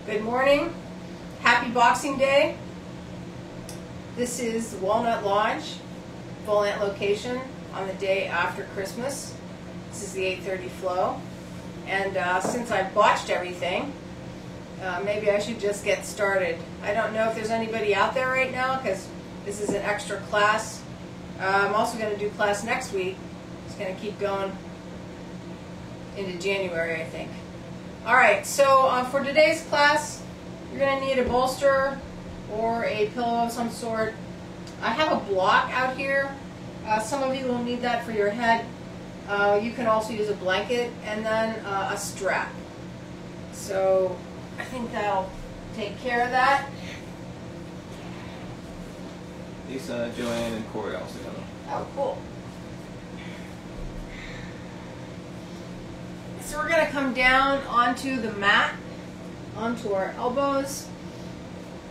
Good morning. Happy Boxing Day. This is Walnut Lodge, Volant location on the day after Christmas. This is the 8:30 flow. And since I botched everything, maybe I should just get started. I don't know if there's anybody out there right now because this is an extra class. I'm also going to do class next week. It's going to keep going into January, I think. Alright, so for today's class, you're going to need a bolster or a pillow of some sort. I have a block out here. Some of you will need that for your head. You can also use a blanket and then a strap. So I think that'll take care of that. Lisa, Joanne, and Corey also got them. Oh, cool. So we're going to come down onto the mat, onto our elbows,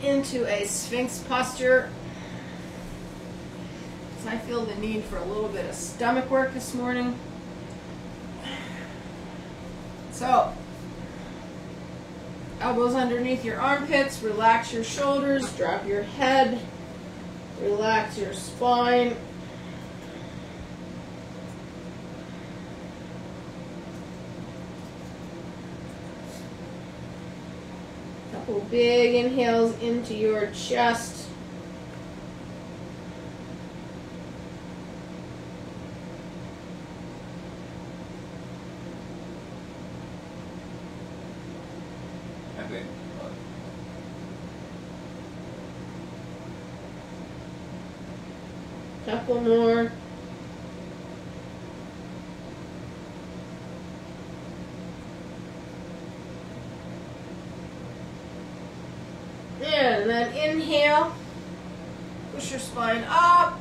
into a Sphinx posture. So I feel the need for a little bit of stomach work this morning. So, elbows underneath your armpits, relax your shoulders, drop your head, relax your spine. Couple big inhales into your chest. Abbey. Couple more. And then inhale, push your spine up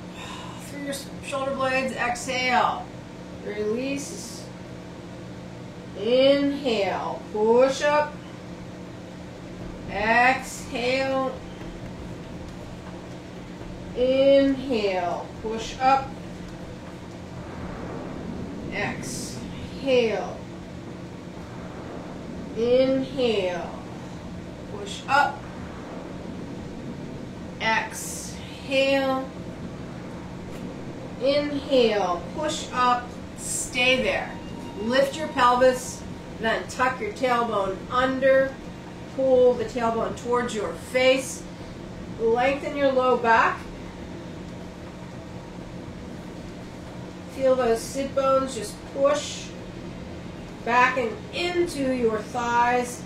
through your shoulder blades, exhale, release, inhale, push up, exhale, inhale, push up, exhale, inhale, push up, exhale, inhale, push up, stay there. Lift your pelvis, then tuck your tailbone under, pull the tailbone towards your face, lengthen your low back. Feel those sit bones just push back and into your thighs.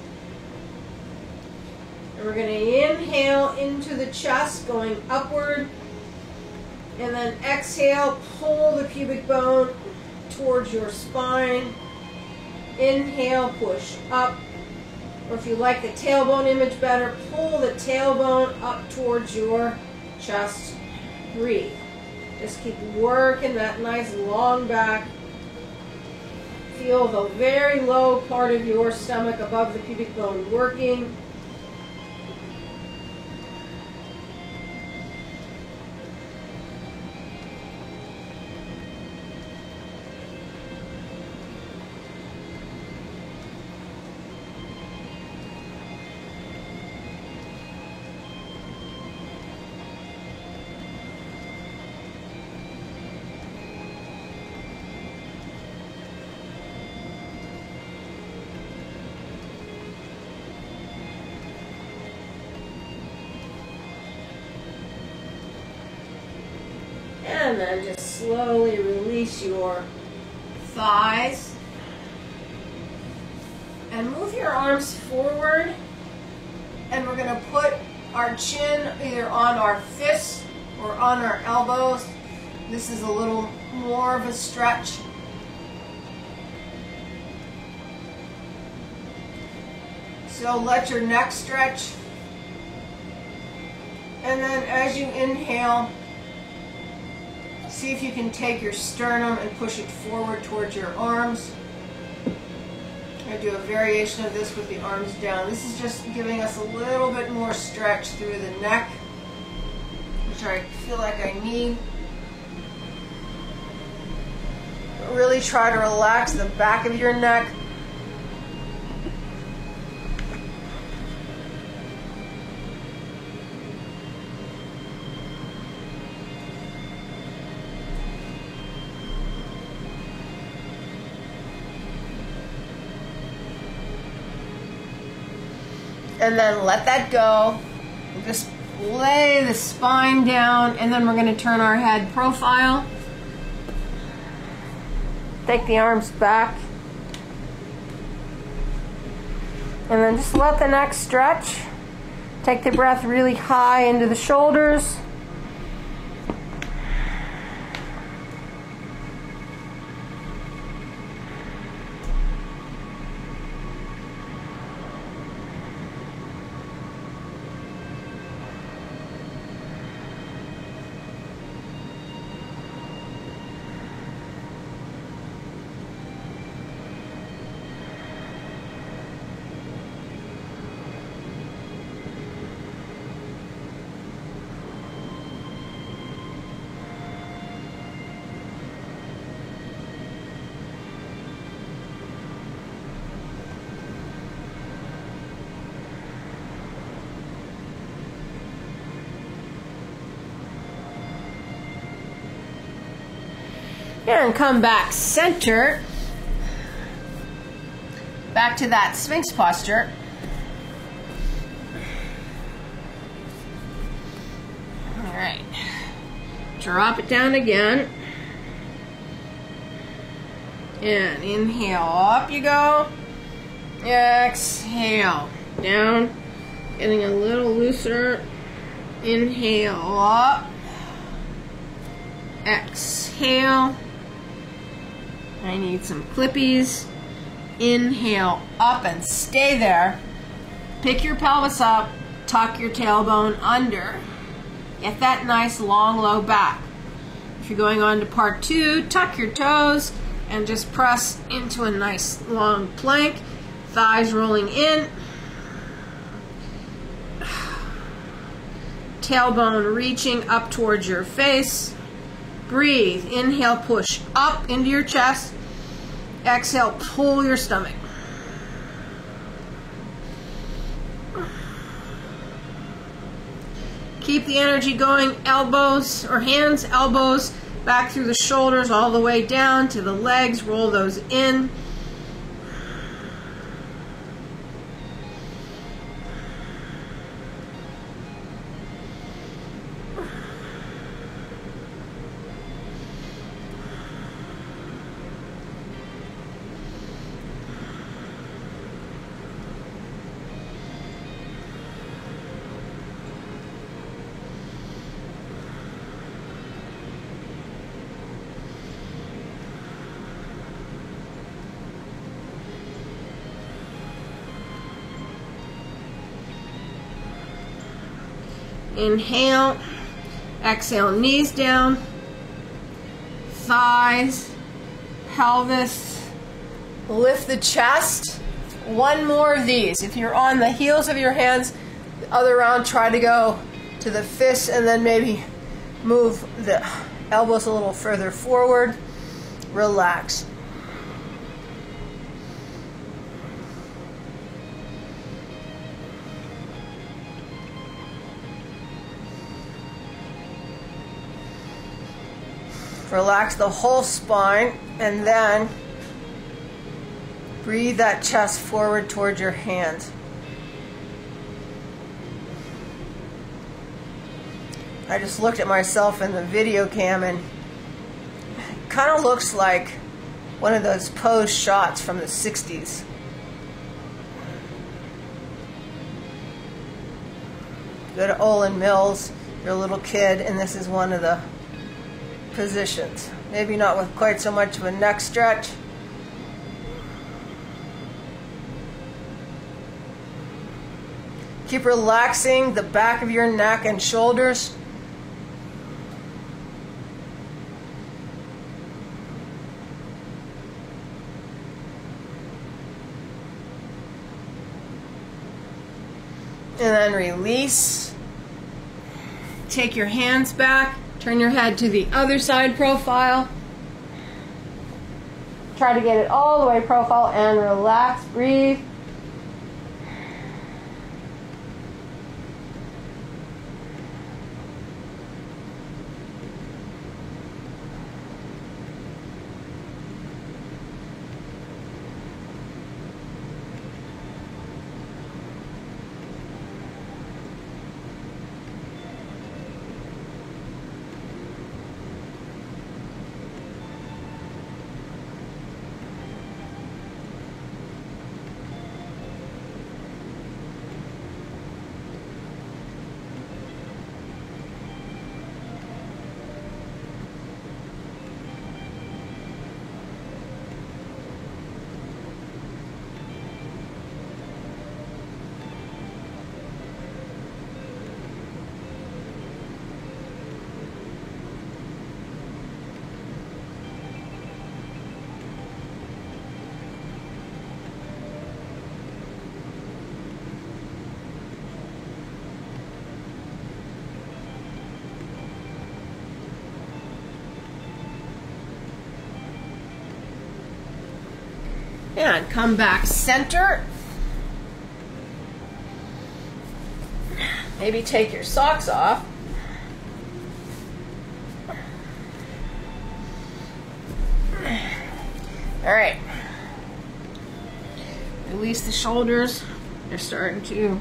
And we're going to inhale into the chest, going upward, and then exhale, pull the pubic bone towards your spine. Inhale, push up, or if you like the tailbone image better, pull the tailbone up towards your chest. Breathe. Just keep working that nice long back. Feel the very low part of your stomach above the pubic bone working. And then just slowly release your thighs. And move your arms forward. And we're going to put our chin either on our fists or on our elbows. This is a little more of a stretch. So let your neck stretch. And then as you inhale, see if you can take your sternum and push it forward towards your arms. I do a variation of this with the arms down. This is just giving us a little bit more stretch through the neck, which I feel like I need. Really try to relax the back of your neck. And then let that go. Just lay the spine down, and then we're going to turn our head profile. Take the arms back. And then just let the neck stretch. Take the breath really high into the shoulders. And come back center. Back to that Sphinx posture. Alright. Drop it down again. And inhale, up you go. Exhale, down. Getting a little looser. Inhale, up. Exhale. I need some clippies. Inhale up and stay there. Pick your pelvis up, tuck your tailbone under. Get that nice long low back. If you're going on to part 2, tuck your toes and just press into a nice long plank. Thighs rolling in. Tailbone reaching up towards your face. Breathe. Inhale, push up into your chest. Exhale, pull your stomach. Keep the energy going. Elbows or hands, elbows back through the shoulders all the way down to the legs. Roll those in. Inhale, exhale, knees down, thighs, pelvis, lift the chest. One more of these. If you're on the heels of your hands, the other round, try to go to the fists and then maybe move the elbows a little further forward. Relax. Relax the whole spine and then breathe that chest forward towards your hands. I just looked at myself in the video cam and it kind of looks like one of those pose shots from the 60s. Go to Olin Mills, you're a little kid, and this is one of the positions. Maybe not with quite so much of a neck stretch. Keep relaxing the back of your neck and shoulders. And then release. Take your hands back. Turn your head to the other side profile. Try to get it all the way profile and relax. Breathe. And come back center. Maybe take your socks off. All right. Release the shoulders. They're starting to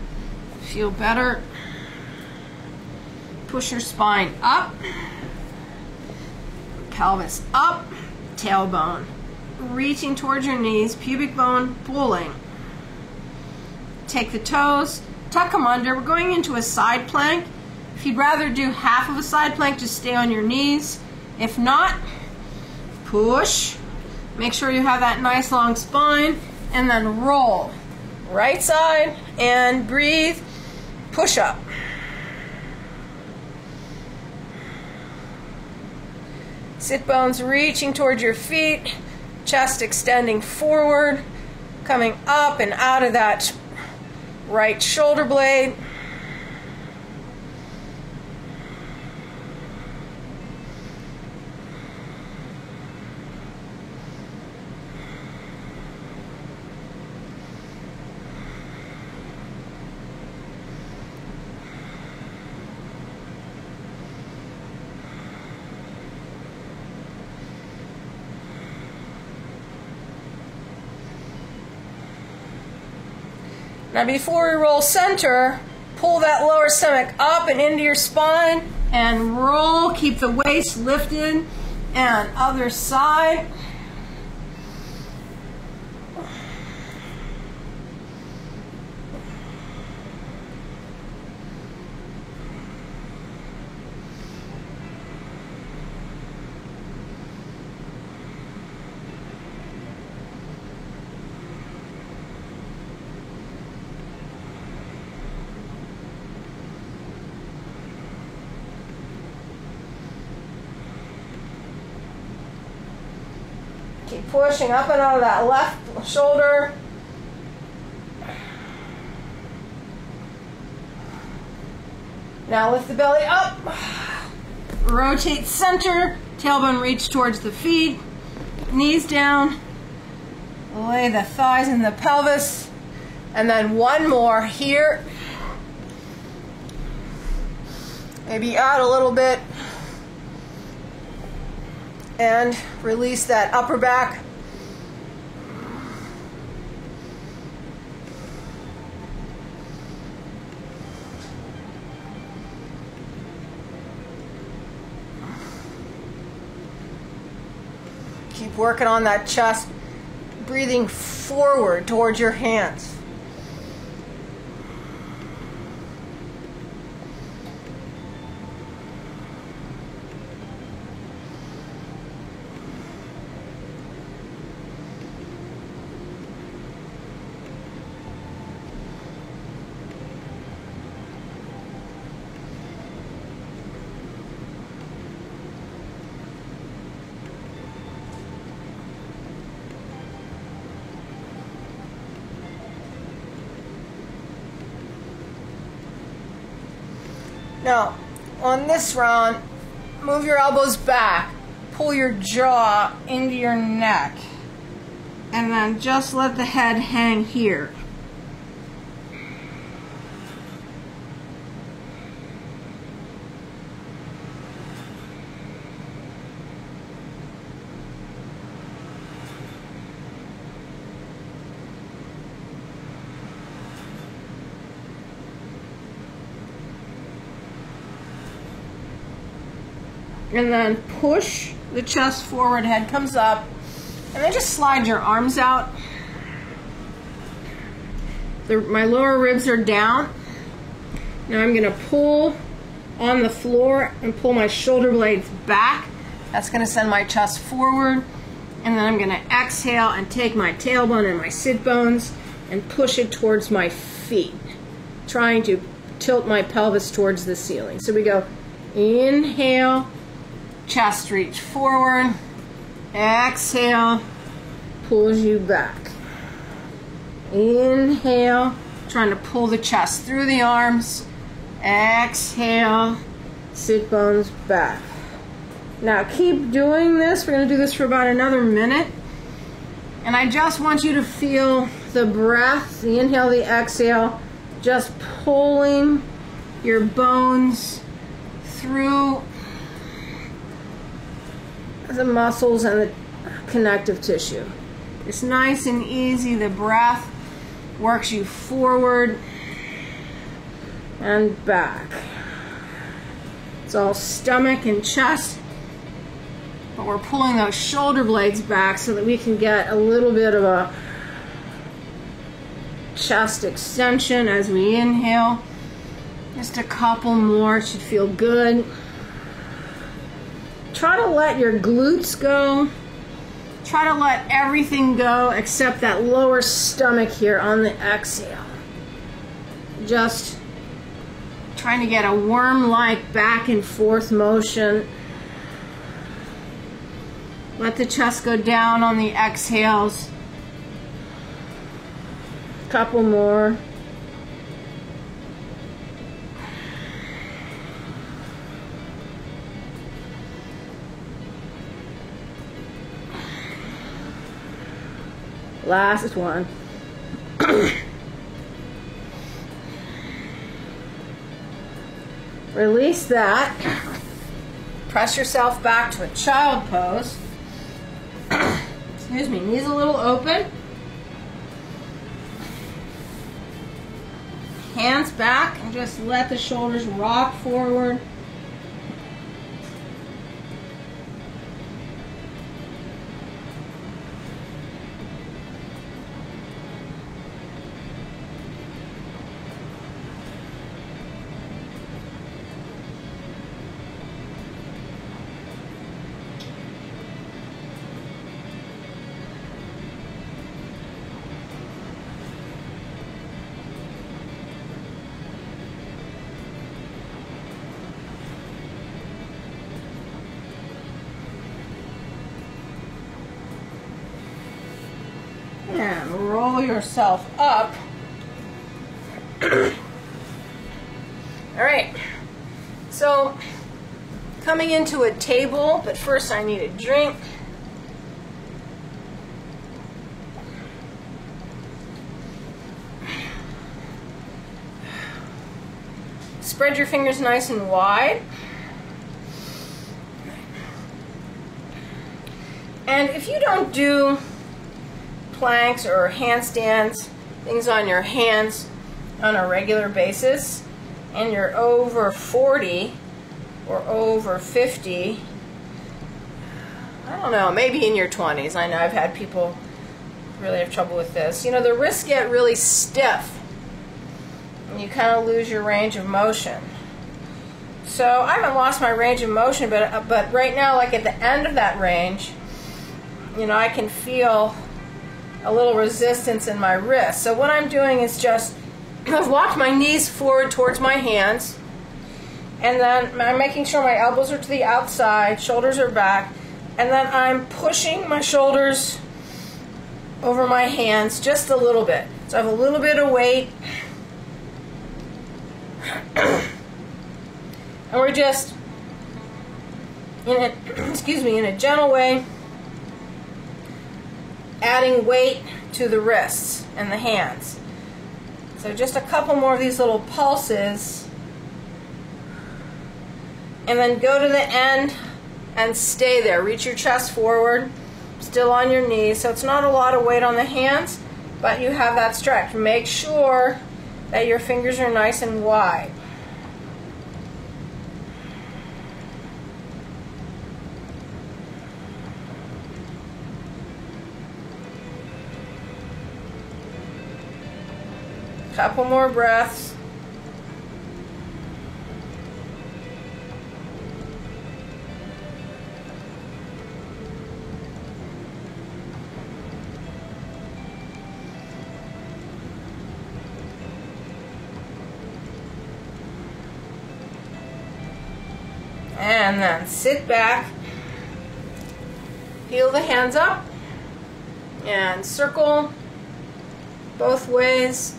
feel better. Push your spine up. Pelvis up. Tailbone reaching towards your knees. Pubic bone pulling. Take the toes. Tuck them under. We're going into a side plank. If you'd rather do half of a side plank, just stay on your knees. If not, push. Make sure you have that nice long spine, and then roll. Right side, and breathe. Push up. Sit bones reaching towards your feet. Chest extending forward. Coming up and out of that right shoulder blade. Now before we roll center, pull that lower stomach up and into your spine and roll. Keep the waist lifted. And other side. Keep pushing up and out of that left shoulder. Now lift the belly up. Rotate center. Tailbone reach towards the feet. Knees down. Lay the thighs in the pelvis. And then one more here. Maybe add a little bit. And release that upper back. Keep working on that chest, breathing forward towards your hands. Now, on this round, move your elbows back, pull your jaw into your neck, and then just let the head hang here. And then push the chest forward, head comes up, and then just slide your arms out. My lower ribs are down. Now I'm going to pull on the floor and pull my shoulder blades back. That's going to send my chest forward. And then I'm going to exhale and take my tailbone and my sit bones and push it towards my feet, trying to tilt my pelvis towards the ceiling. So we go inhale, chest reach forward, exhale, pulls you back. Inhale, trying to pull the chest through the arms. Exhale, sit bones back. Now keep doing this. We're going to do this for about another minute. And I just want you to feel the breath, the inhale, the exhale, just pulling your bones through the muscles and the connective tissue. It's nice and easy. The breath works you forward and back. It's all stomach and chest, but we're pulling those shoulder blades back so that we can get a little bit of a chest extension as we inhale. Just a couple more, it should feel good. Try to let your glutes go. Try to let everything go except that lower stomach here on the exhale. Just trying to get a worm-like back and forth motion. Let the chest go down on the exhales. Couple more. Last one. Release that. Press yourself back to a child pose. Excuse me, knees a little open. Hands back and just let the shoulders rock forward. And roll yourself up. All right, so coming into a table, but first I need a drink. Spread your fingers nice and wide. And if you don't do planks or handstands, things on your hands on a regular basis, and you're over 40 or over 50, I don't know, maybe in your 20s. I know I've had people really have trouble with this. You know, the wrists get really stiff and you kind of lose your range of motion. So I haven't lost my range of motion, but right now, like at the end of that range, you know, I can feel a little resistance in my wrist. So what I'm doing is just, I've walked my knees forward towards my hands, and then I'm making sure my elbows are to the outside, shoulders are back, and then I'm pushing my shoulders over my hands just a little bit. So I have a little bit of weight. And we're just, in a gentle way, adding weight to the wrists and the hands. So just a couple more of these little pulses, and then go to the end and stay there. Reach your chest forward, still on your knees. So it's not a lot of weight on the hands, but you have that stretch. Make sure that your fingers are nice and wide. Couple more breaths. And then sit back, peel the hands up, and circle both ways.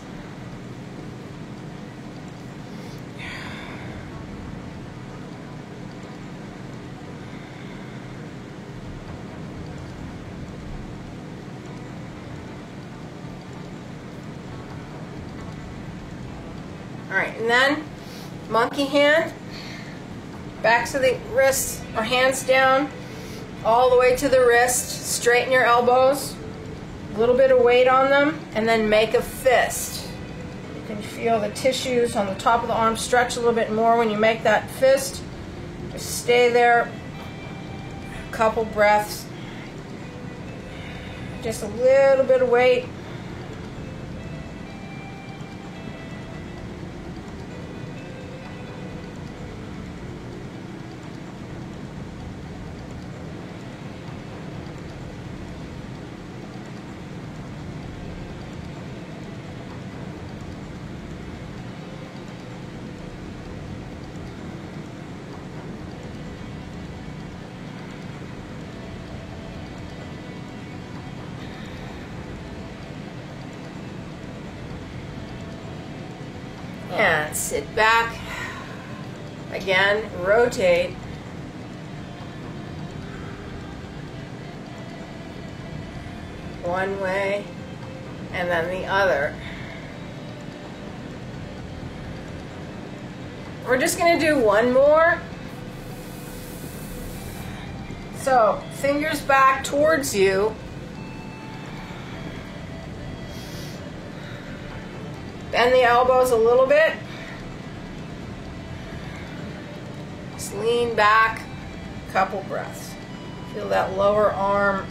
Alright, and then monkey hand, backs of the wrists or hands down, all the way to the wrist, straighten your elbows, a little bit of weight on them, and then make a fist. You can feel the tissues on the top of the arm stretch a little bit more when you make that fist. Just stay there a couple breaths. Just a little bit of weight. And sit back. Again, rotate. One way and then the other. We're just going to do one more. So, fingers back towards you. Bend the elbows a little bit. Just lean back, couple breaths. Feel that lower arm.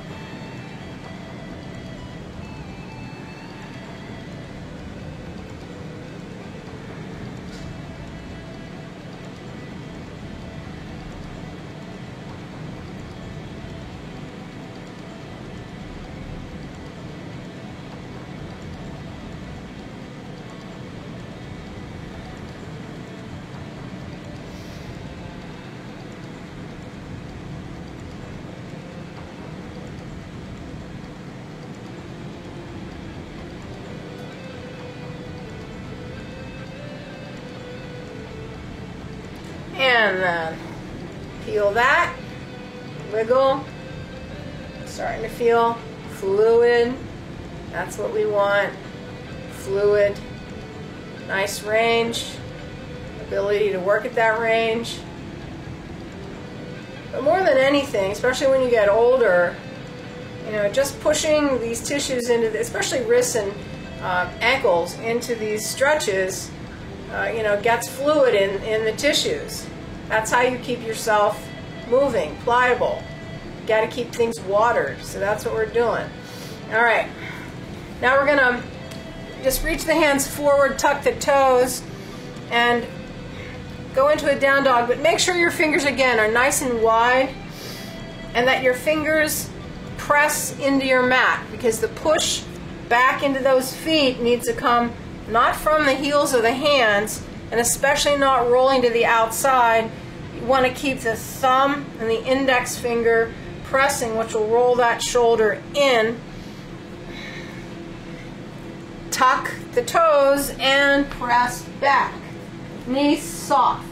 And then peel that, wiggle, starting to feel fluid. That's what we want, fluid, nice range, ability to work at that range. But more than anything, especially when you get older, you know, just pushing these tissues into, especially wrists and ankles, into these stretches, you know, gets fluid in the tissues. That's how you keep yourself moving, pliable. You got to keep things watered, so that's what we're doing. All right, now we're gonna just reach the hands forward, tuck the toes, and go into a down dog, but make sure your fingers again are nice and wide and that your fingers press into your mat, because the push back into those feet needs to come not from the heels of the hands, and especially not rolling to the outside. You want to keep the thumb and the index finger pressing, which will roll that shoulder in. Tuck the toes and press back. Knees soft.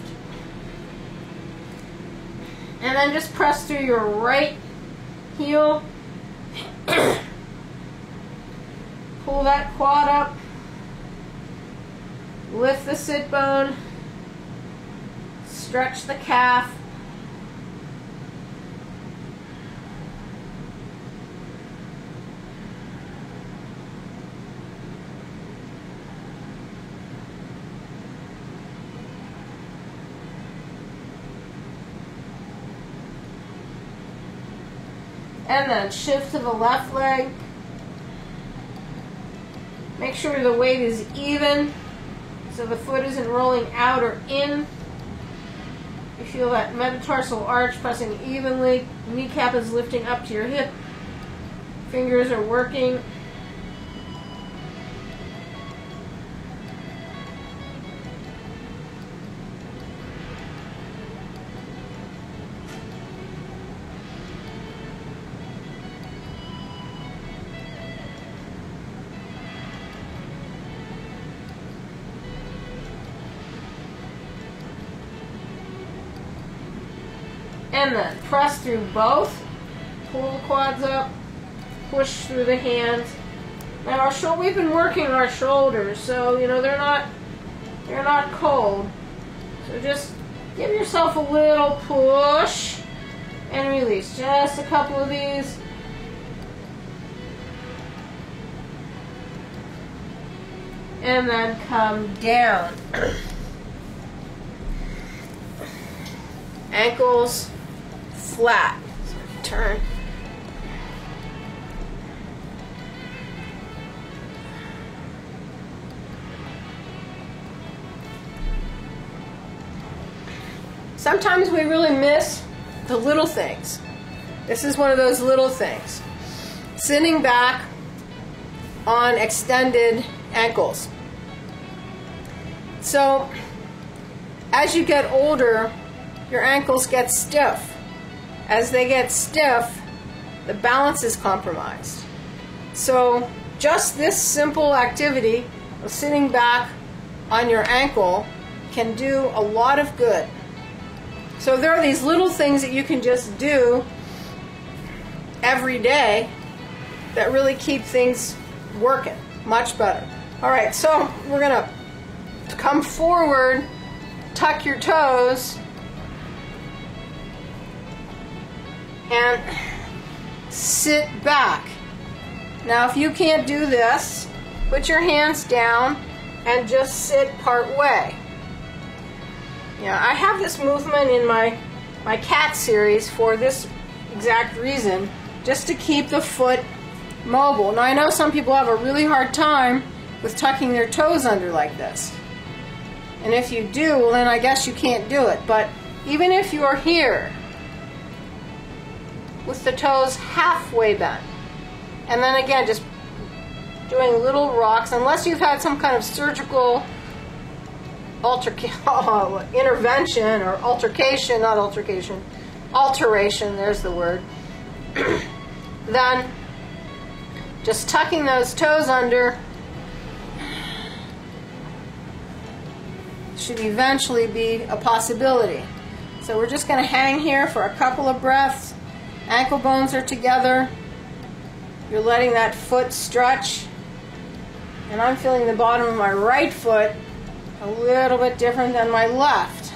And then just press through your right heel. Pull that quad up. Lift the sit bone. Stretch the calf. And then shift to the left leg. Make sure the weight is even, so the foot isn't rolling out or in. You feel that metatarsal arch pressing evenly. Kneecap is lifting up to your hip. Fingers are working. And then press through both. Pull the quads up. Push through the hands. Now we've been working our shoulders, so you know they're not they're not cold. So just give yourself a little push and release. Just a couple of these. And then come down. Ankles flat. So turn. Sometimes we really miss the little things. This is one of those little things. Sitting back on extended ankles. So, as you get older, your ankles get stiff. As they get stiff, the balance is compromised. So, just this simple activity of sitting back on your ankle can do a lot of good. So there are these little things that you can just do every day that really keep things working much better. All right, so we're gonna come forward, tuck your toes, and sit back. Now if you can't do this, put your hands down and just sit part way. Yeah, I have this movement in my cat series for this exact reason, just to keep the foot mobile. Now I know some people have a really hard time with tucking their toes under like this. And if you do, well then I guess you can't do it. But even if you're here, with the toes halfway bent, and then again just doing little rocks, unless you've had some kind of surgical intervention or altercation, not altercation, alteration, there's the word, then just tucking those toes under should eventually be a possibility. So we're just going to hang here for a couple of breaths. Ankle bones are together. You're letting that foot stretch. And I'm feeling the bottom of my right foot a little bit different than my left.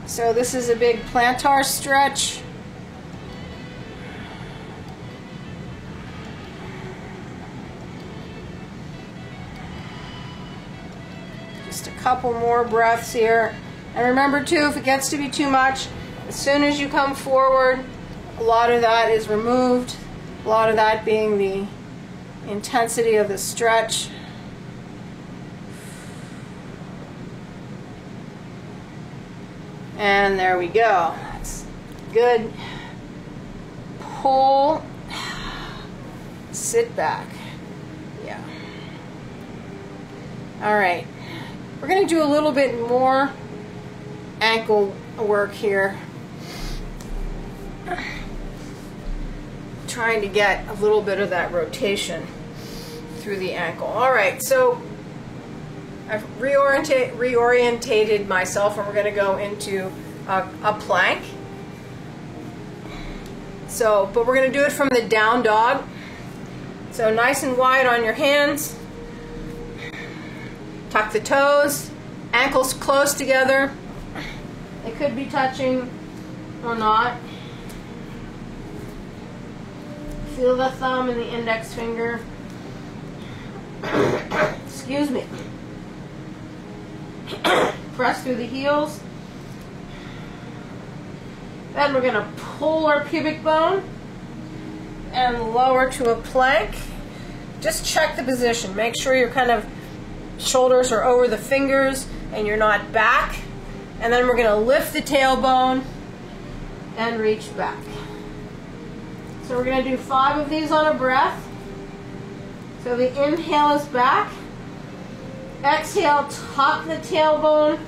So this is a big plantar stretch. Just a couple more breaths here. And remember too, if it gets to be too much, as soon as you come forward, a lot of that is removed. A lot of that being the intensity of the stretch. And there we go. That's good. Pull. Sit back. Yeah. All right. We're going to do a little bit more ankle work here. Trying to get a little bit of that rotation through the ankle. All right, so I've reorientated myself, and we're going to go into a plank. So, but we're going to do it from the down dog. So nice and wide on your hands. Tuck the toes, ankles close together. They could be touching or not. Feel the thumb and the index finger. Excuse me. Press through the heels. Then we're going to pull our pubic bone and lower to a plank. Just check the position. Make sure your kind of shoulders are over the fingers and you're not back. And then we're going to lift the tailbone and reach back. So we're going to do 5 of these on a breath. So the inhale is back. Exhale, tuck the tailbone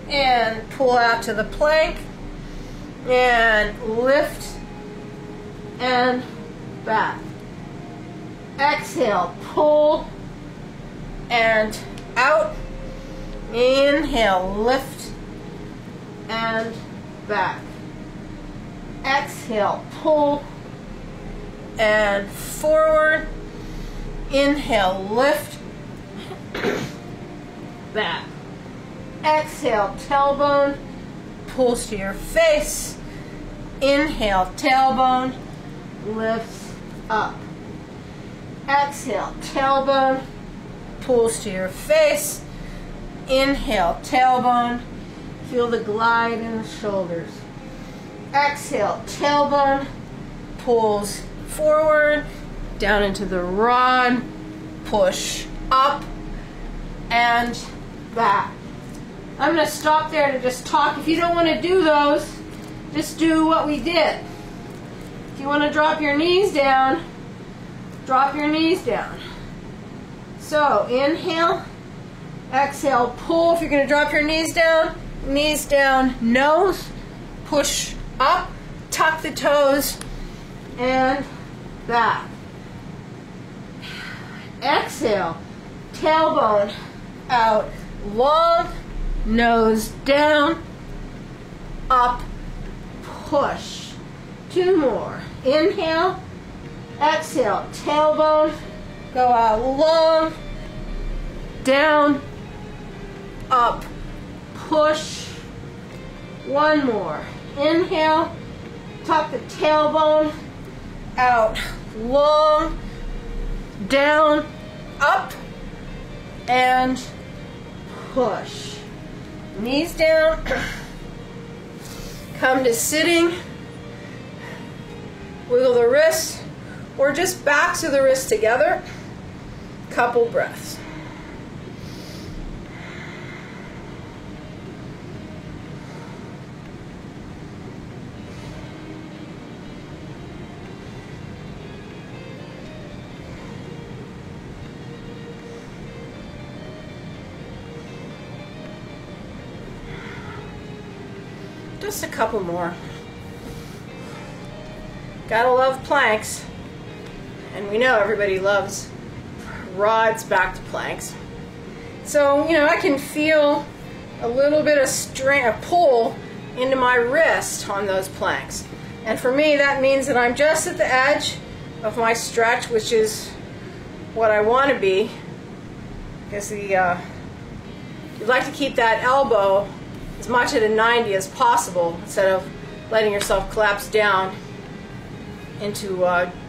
and pull out to the plank. And lift and back. Exhale, pull and out. Inhale, lift and back. Exhale, pull and forward. Inhale, lift back. Exhale, tailbone pulls to your face. Inhale, tailbone lifts up. Exhale, tailbone pulls to your face. Inhale, tailbone. Feel the glide in the shoulders. Exhale, tailbone pulls forward, down into the rod, push up and back. I'm going to stop there to just talk. If you don't want to do those, just do what we did. If you want to drop your knees down, drop your knees down. So inhale, exhale, pull. If you're going to drop your knees down, nose, push up, tuck the toes, and back. Exhale, tailbone out long, nose down, up, push. 2 more. Inhale, exhale, tailbone, go out long, down, up, push. 1 more. Inhale, tuck the tailbone, out long, down, up, and push. Knees down, come to sitting, wiggle the wrists, or just backs of the wrists together, couple breaths. Just a couple more. Gotta love planks. And we know everybody loves rods back to planks. So, I can feel a little bit of strain, a pull into my wrist on those planks. And for me, that means that I'm just at the edge of my stretch, which is what I want to be. Because you'd like to keep that elbow as much at a 90 as possible instead of letting yourself collapse down into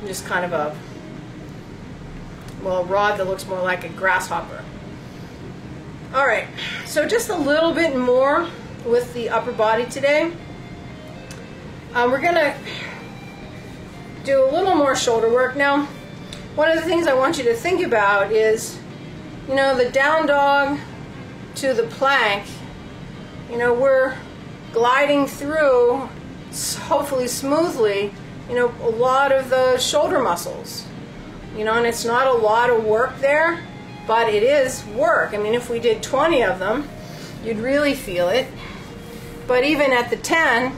just kind of a rod that looks more like a grasshopper. All right, so just a little bit more with the upper body today. We're gonna do a little more shoulder work. Now, one of the things I want you to think about is, the down dog to the plank, we're gliding through, hopefully smoothly, a lot of the shoulder muscles. And it's not a lot of work there, but it is work. I mean, if we did 20 of them, you'd really feel it. But even at the 10,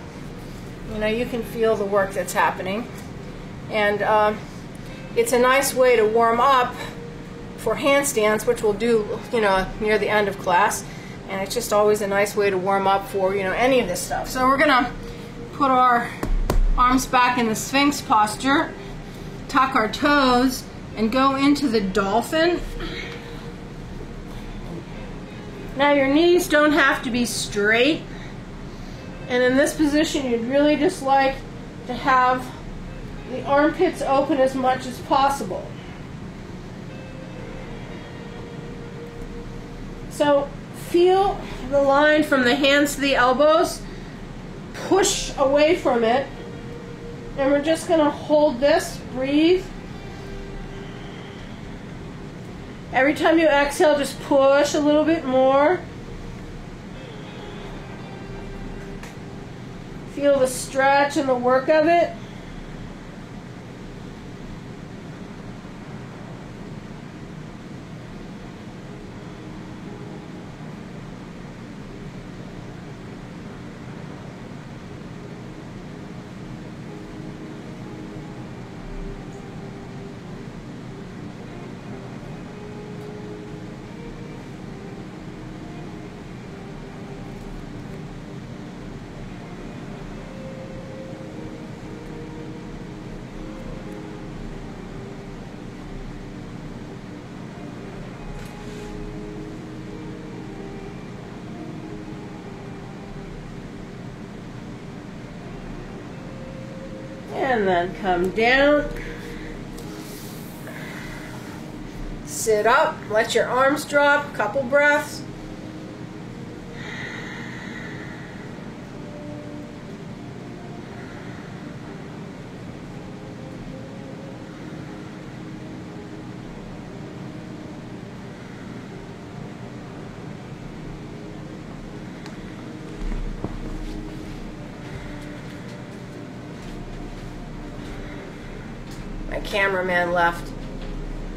you can feel the work that's happening. And it's a nice way to warm up for handstands, which we'll do, near the end of class. And it's just always a nice way to warm up for, any of this stuff. So we're gonna put our arms back in the Sphinx posture, tuck our toes, and go into the dolphin. Now your knees don't have to be straight. And in this position, you'd really just like to have the armpits open as much as possible. So feel the line from the hands to the elbows. Push away from it. And we're just going to hold this, breathe. Every time you exhale, just push a little bit more. Feel the stretch and the work of it. And then come down. Sit up, let your arms drop, couple breaths. My cameraman left.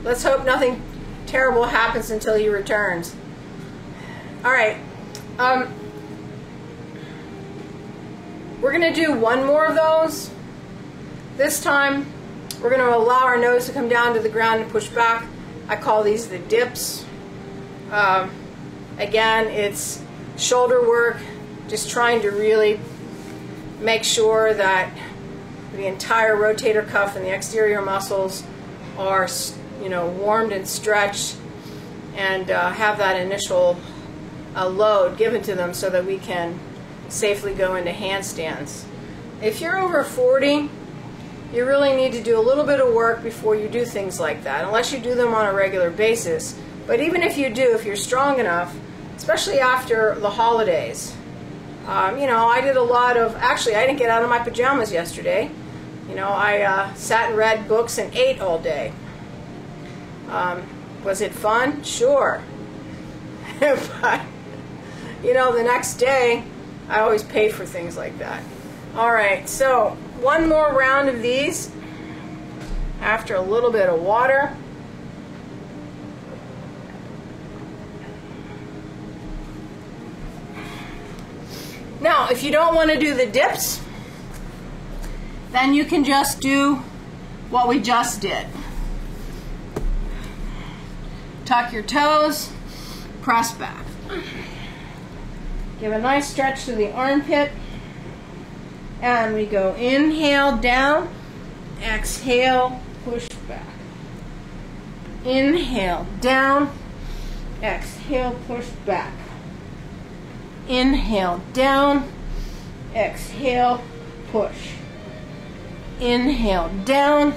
Let's hope nothing terrible happens until he returns. All right. We're going to do one more of those. This time, we're going to allow our nose to come down to the ground and push back. I call these the dips. Again, it's shoulder work, just trying to really make sure that the entire rotator cuff and the exterior muscles are, warmed and stretched, and have that initial load given to them so that we can safely go into handstands. If you're over 40, you really need to do a little bit of work before you do things like that, unless you do them on a regular basis. But even if you do, if you're strong enough, especially after the holidays, I did a lot of, actually I didn't get out of my pajamas yesterday. I sat and read books and ate all day. Was it fun? Sure. But, the next day, I always pay for things like that. All right, so one more round of these after a little bit of water. Now, if you don't want to do the dips, then you can just do what we just did. Tuck your toes, press back. Give a nice stretch to the armpit, and we go inhale down, exhale, push back. Inhale down, exhale, push back. Inhale down, exhale, push. Inhale down,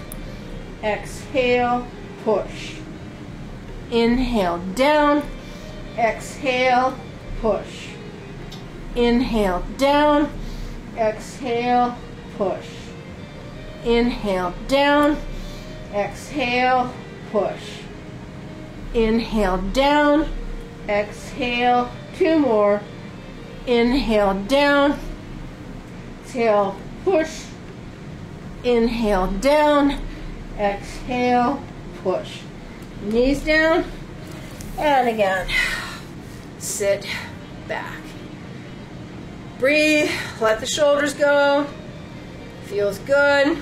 exhale, push. Inhale down, exhale, push. Inhale down, exhale, push. Inhale down, exhale, push. Inhale down, exhale, two more. Inhale down, exhale, push. Inhale down, exhale, push. Knees down, and again, sit back. Breathe, let the shoulders go. Feels good.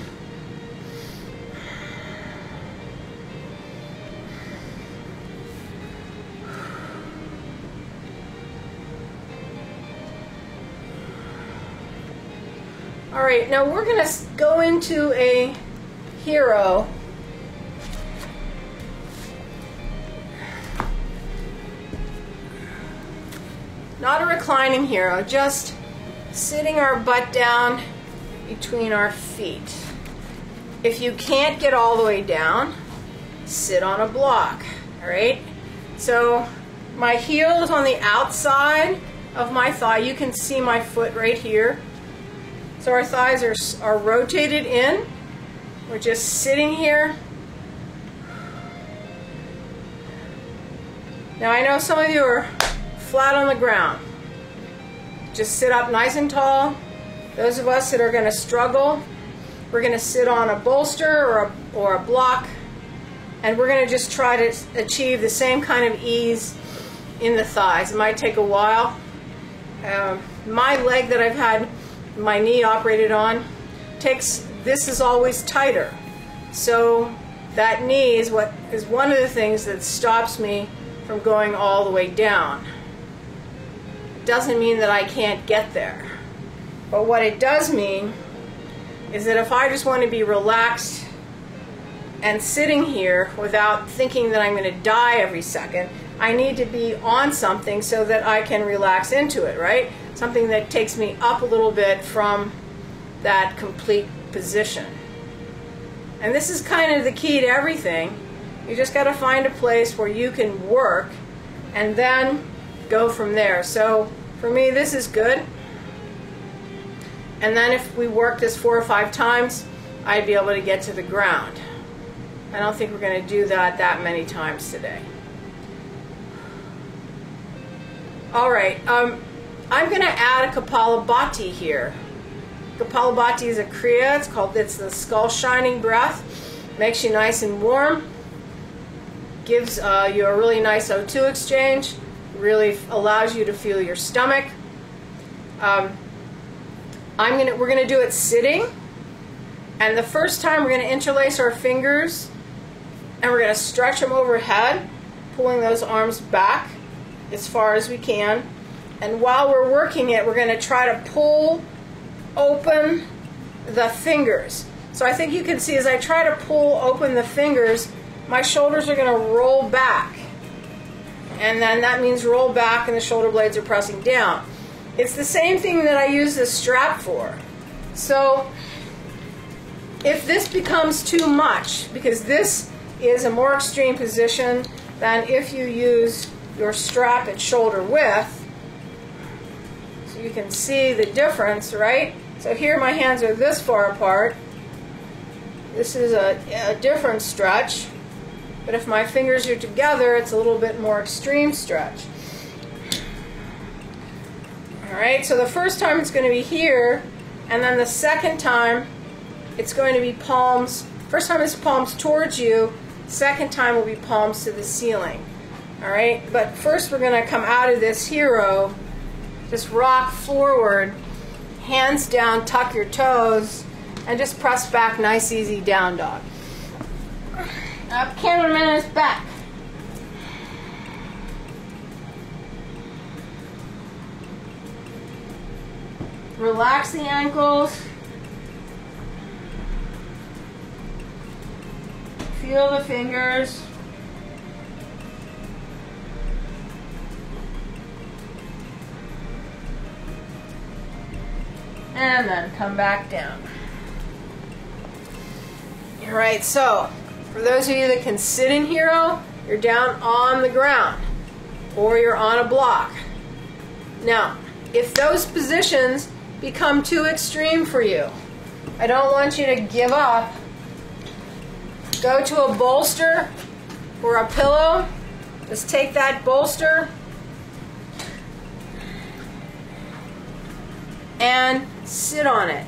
All right, now we're going to go into a hero. Not a reclining hero, just sitting our butt down between our feet. If you can't get all the way down, sit on a block, all right? So my heel is on the outside of my thigh. You can see my foot right here. So our thighs are rotated in. We're just sitting here. Now I know some of you are flat on the ground. Just sit up nice and tall. Those of us that are going to struggle, we're going to sit on a bolster or a block, and we're going to just try to achieve the same kind of ease in the thighs. It might take a while. My leg that I've had my knee operated on this is always tighter. So that knee is one of the things that stops me from going all the way down. It doesn't mean that I can't get there. But what it does mean is that if I just want to be relaxed and sitting here without thinking that I'm going to die every second, I need to be on something so that I can relax into it, right? Something that takes me up a little bit from that complete position. And this is kind of the key to everything. You just got to find a place where you can work and then go from there. So for me, this is good. And then if we work this 4 or 5 times, I'd be able to get to the ground. I don't think we're going to do that many times today. All right, I'm going to add a Kapalabhati here. Kapalabhati is a kriya. It's the skull shining breath. Makes you nice and warm. Gives you a really nice O2 exchange. Really allows you to feel your stomach. We're going to do it sitting. And the first time we're going to interlace our fingers and we're going to stretch them overhead, pulling those arms back as far as we can. And while we're working it, we're going to try to pull open the fingers. So I think you can see as I try to pull open the fingers, my shoulders are going to roll back. And then that means roll back and the shoulder blades are pressing down. It's the same thing that I use this strap for. So if this becomes too much, because this is a more extreme position than if you use your strap at shoulder width, so you can see the difference, right? So here my hands are this far apart. This is a different stretch, but if my fingers are together, it's a little bit more extreme stretch. All right, so the first time it's going to be here, and then the second time it's going to be palms. First time it's palms towards you, second time will be palms to the ceiling. All right, but first we're going to come out of this hero, just rock forward, hands down, tuck your toes, and just press back, nice easy down dog. Up, cameraman is back. Relax the ankles. Feel the fingers. And then come back down. All right, so for those of you that can sit in hero, you're down on the ground or you're on a block. Now, if those positions become too extreme for you, I don't want you to give up. Go to a bolster or a pillow. Just take that bolster and sit on it.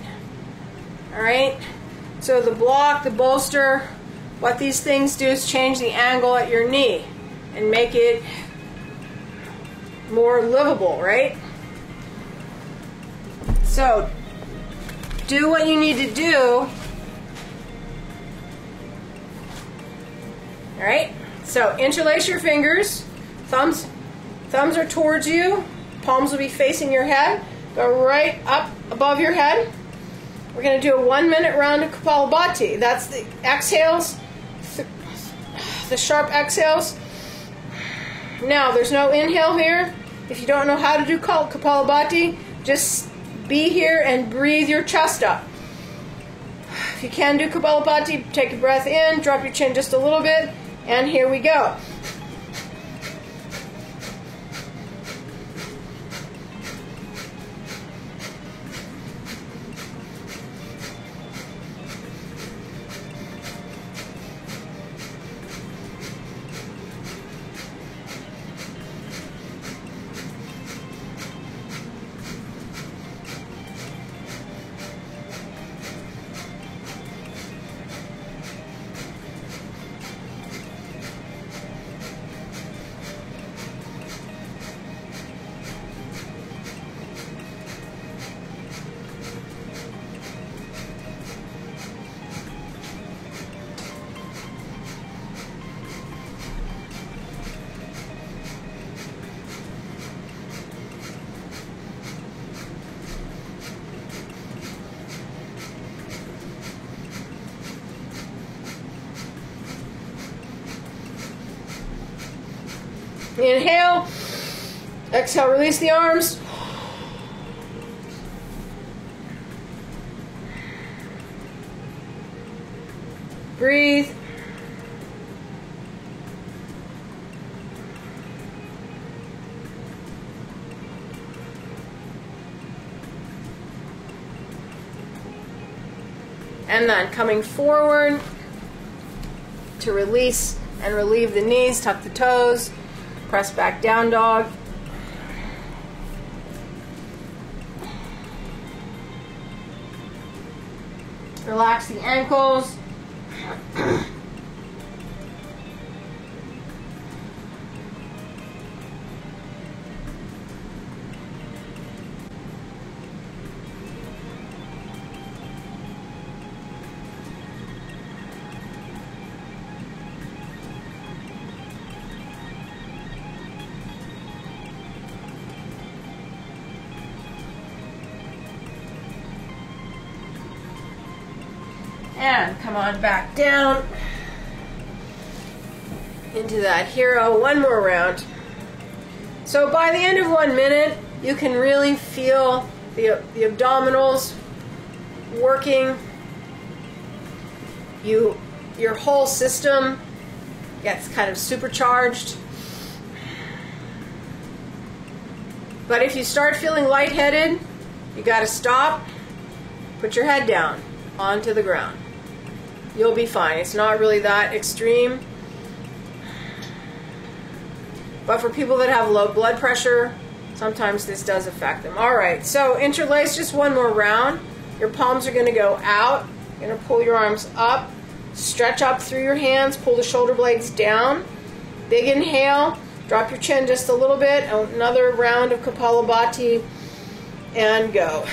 All right? So the block, the bolster, what these things do is change the angle at your knee and make it more livable, right? So do what you need to do. All right? So interlace your fingers. Thumbs are towards you. Palms will be facing your head. Go right up above your head. We're going to do a 1-minute round of Kapalabhati. That's the exhales, the sharp exhales. Now, there's no inhale here. If you don't know how to do Kapalabhati, just be here and breathe your chest up. If you can do Kapalabhati, take a breath in, drop your chin just a little bit, and here we go. Inhale, exhale, release the arms. breathe. And then coming forward to release and relieve the knees, tuck the toes, press back down dog. Relax the ankles. And come on back down into that hero. One more round. So by the end of 1 minute, you can really feel the abdominals working. Your whole system gets kind of supercharged. But if you start feeling lightheaded, you got to stop, put your head down onto the ground. You'll be fine. It's not really that extreme. But for people that have low blood pressure, sometimes this does affect them. All right, so interlace just one more round. Your palms are going to go out. You're going to pull your arms up. Stretch up through your hands. Pull the shoulder blades down. Big inhale. Drop your chin just a little bit. Another round of Kapalabhati. And go.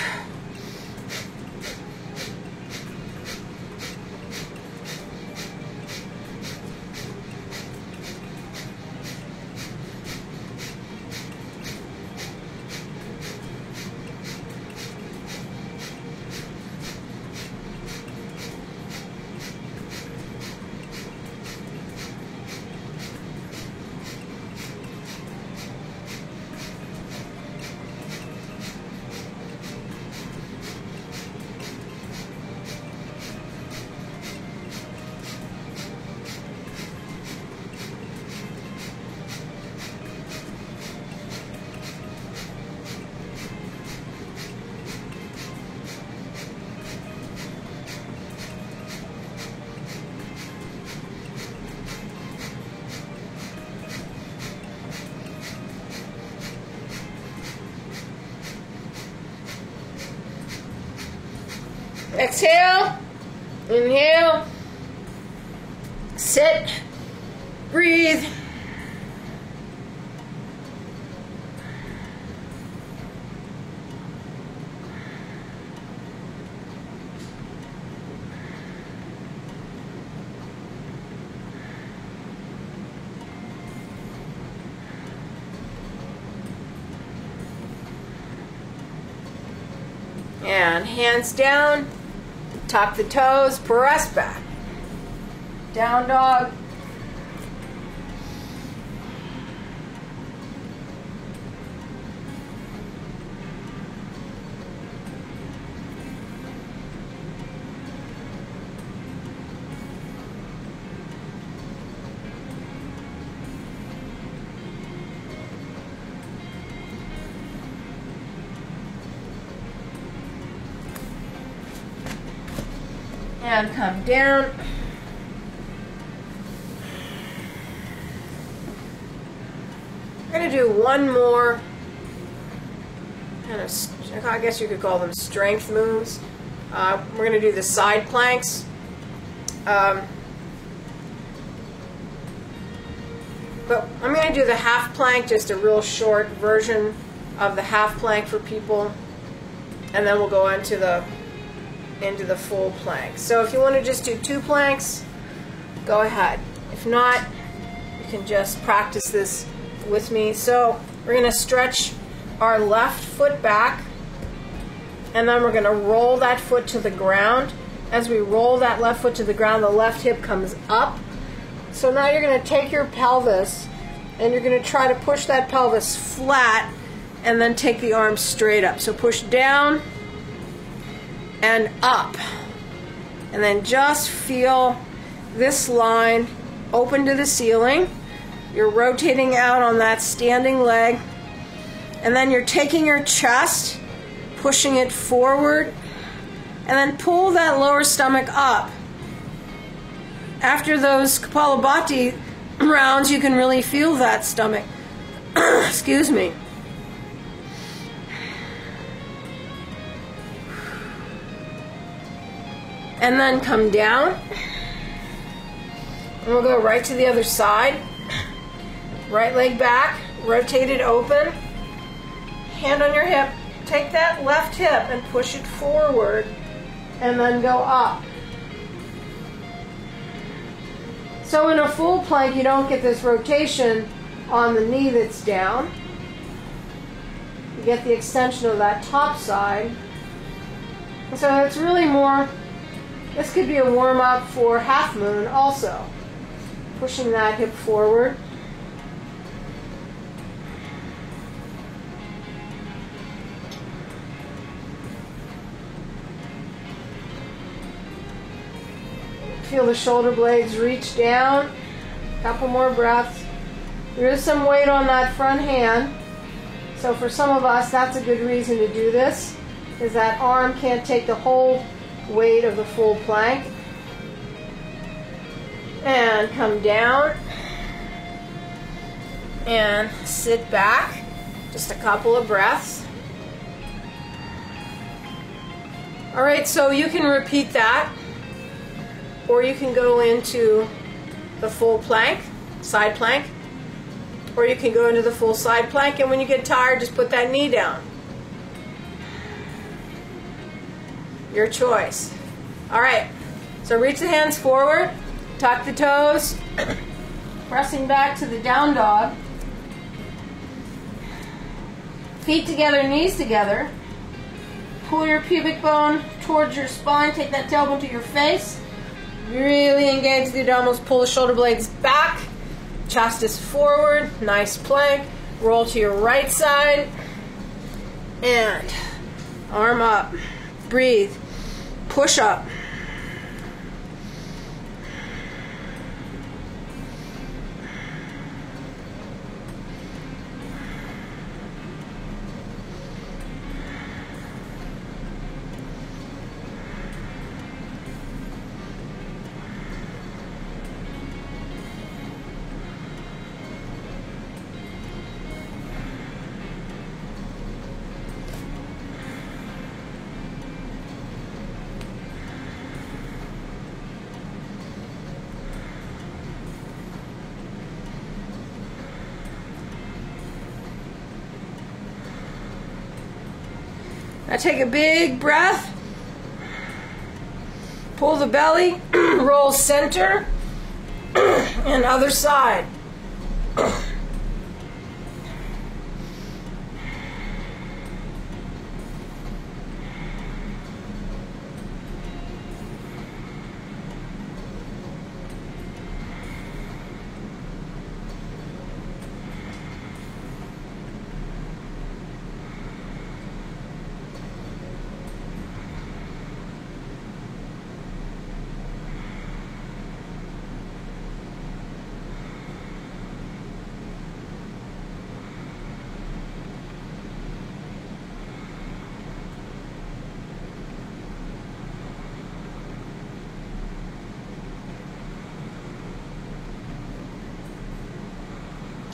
Exhale, inhale, sit, breathe. And hands down. Tuck the toes, press back. Down dog. And come down. We're going to do one more kind of, I guess you could call them strength moves. We're going to do the side planks. But I'm going to do the half plank, just a real short version of the half plank for people. And then we'll go into the full plank. So if you want to just do 2 planks, go ahead. If not, you can just practice this with me. So we're going to stretch our left foot back, and then we're going to roll that foot to the ground. As we roll that left foot to the ground, the left hip comes up. So now you're going to take your pelvis, and you're going to try to push that pelvis flat, and then take the arms straight up. So push down and up, and then just feel this line open to the ceiling. You're rotating out on that standing leg, and then you're taking your chest, pushing it forward, and then pull that lower stomach up. After those Kapalabhati rounds, you can really feel that stomach. Excuse me. And then come down. And we'll go right to the other side. Right leg back, rotate it open. Hand on your hip. Take that left hip and push it forward. And then go up. So in a full plank, you don't get this rotation on the knee that's down. You get the extension of that top side. So it's really more, this could be a warm-up for half moon also. Pushing that hip forward. Feel the shoulder blades reach down. A couple more breaths. There is some weight on that front hand. So for some of us, that's a good reason to do this, is that arm can't take the whole weight of the full plank. And come down. And sit back. Just a couple of breaths. All right, so you can repeat that. Or you can go into the full plank, side plank, or you can go into the full side plank, and when you get tired, just put that knee down. Your choice. All right, so reach the hands forward, tuck the toes, pressing back to the down dog. Feet together, knees together. Pull your pubic bone towards your spine, take that tailbone to your face. Really engage the abdominals, pull the shoulder blades back, chest is forward, nice plank, roll to your right side, and arm up, breathe, push up. Now take a big breath, pull the belly, roll center, and other side.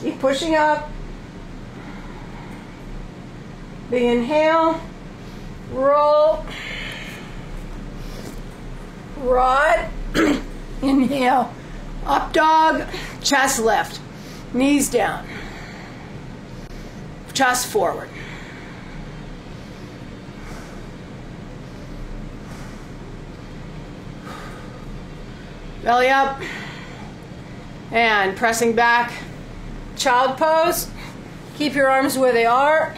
Keep pushing up. Big inhale. Roll. Rod. Inhale. Up dog. Chest lift. Knees down. Chest forward. Belly up. And pressing back. Child pose. Keep your arms where they are.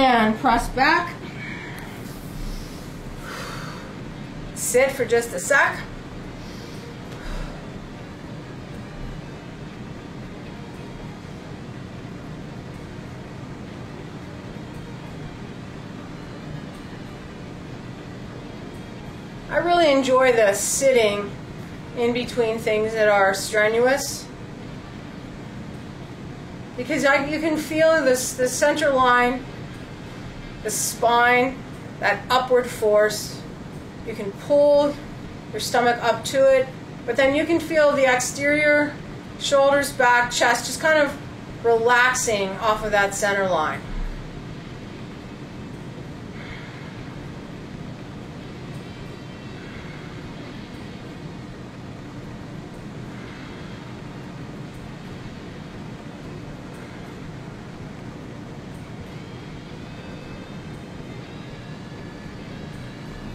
And press back. Sit for just a sec. I really enjoy the sitting in between things that are strenuous, because you can feel the center line, the spine, that upward force. You can pull your stomach up to it, but then you can feel the exterior, shoulders, back, chest, just kind of relaxing off of that center line.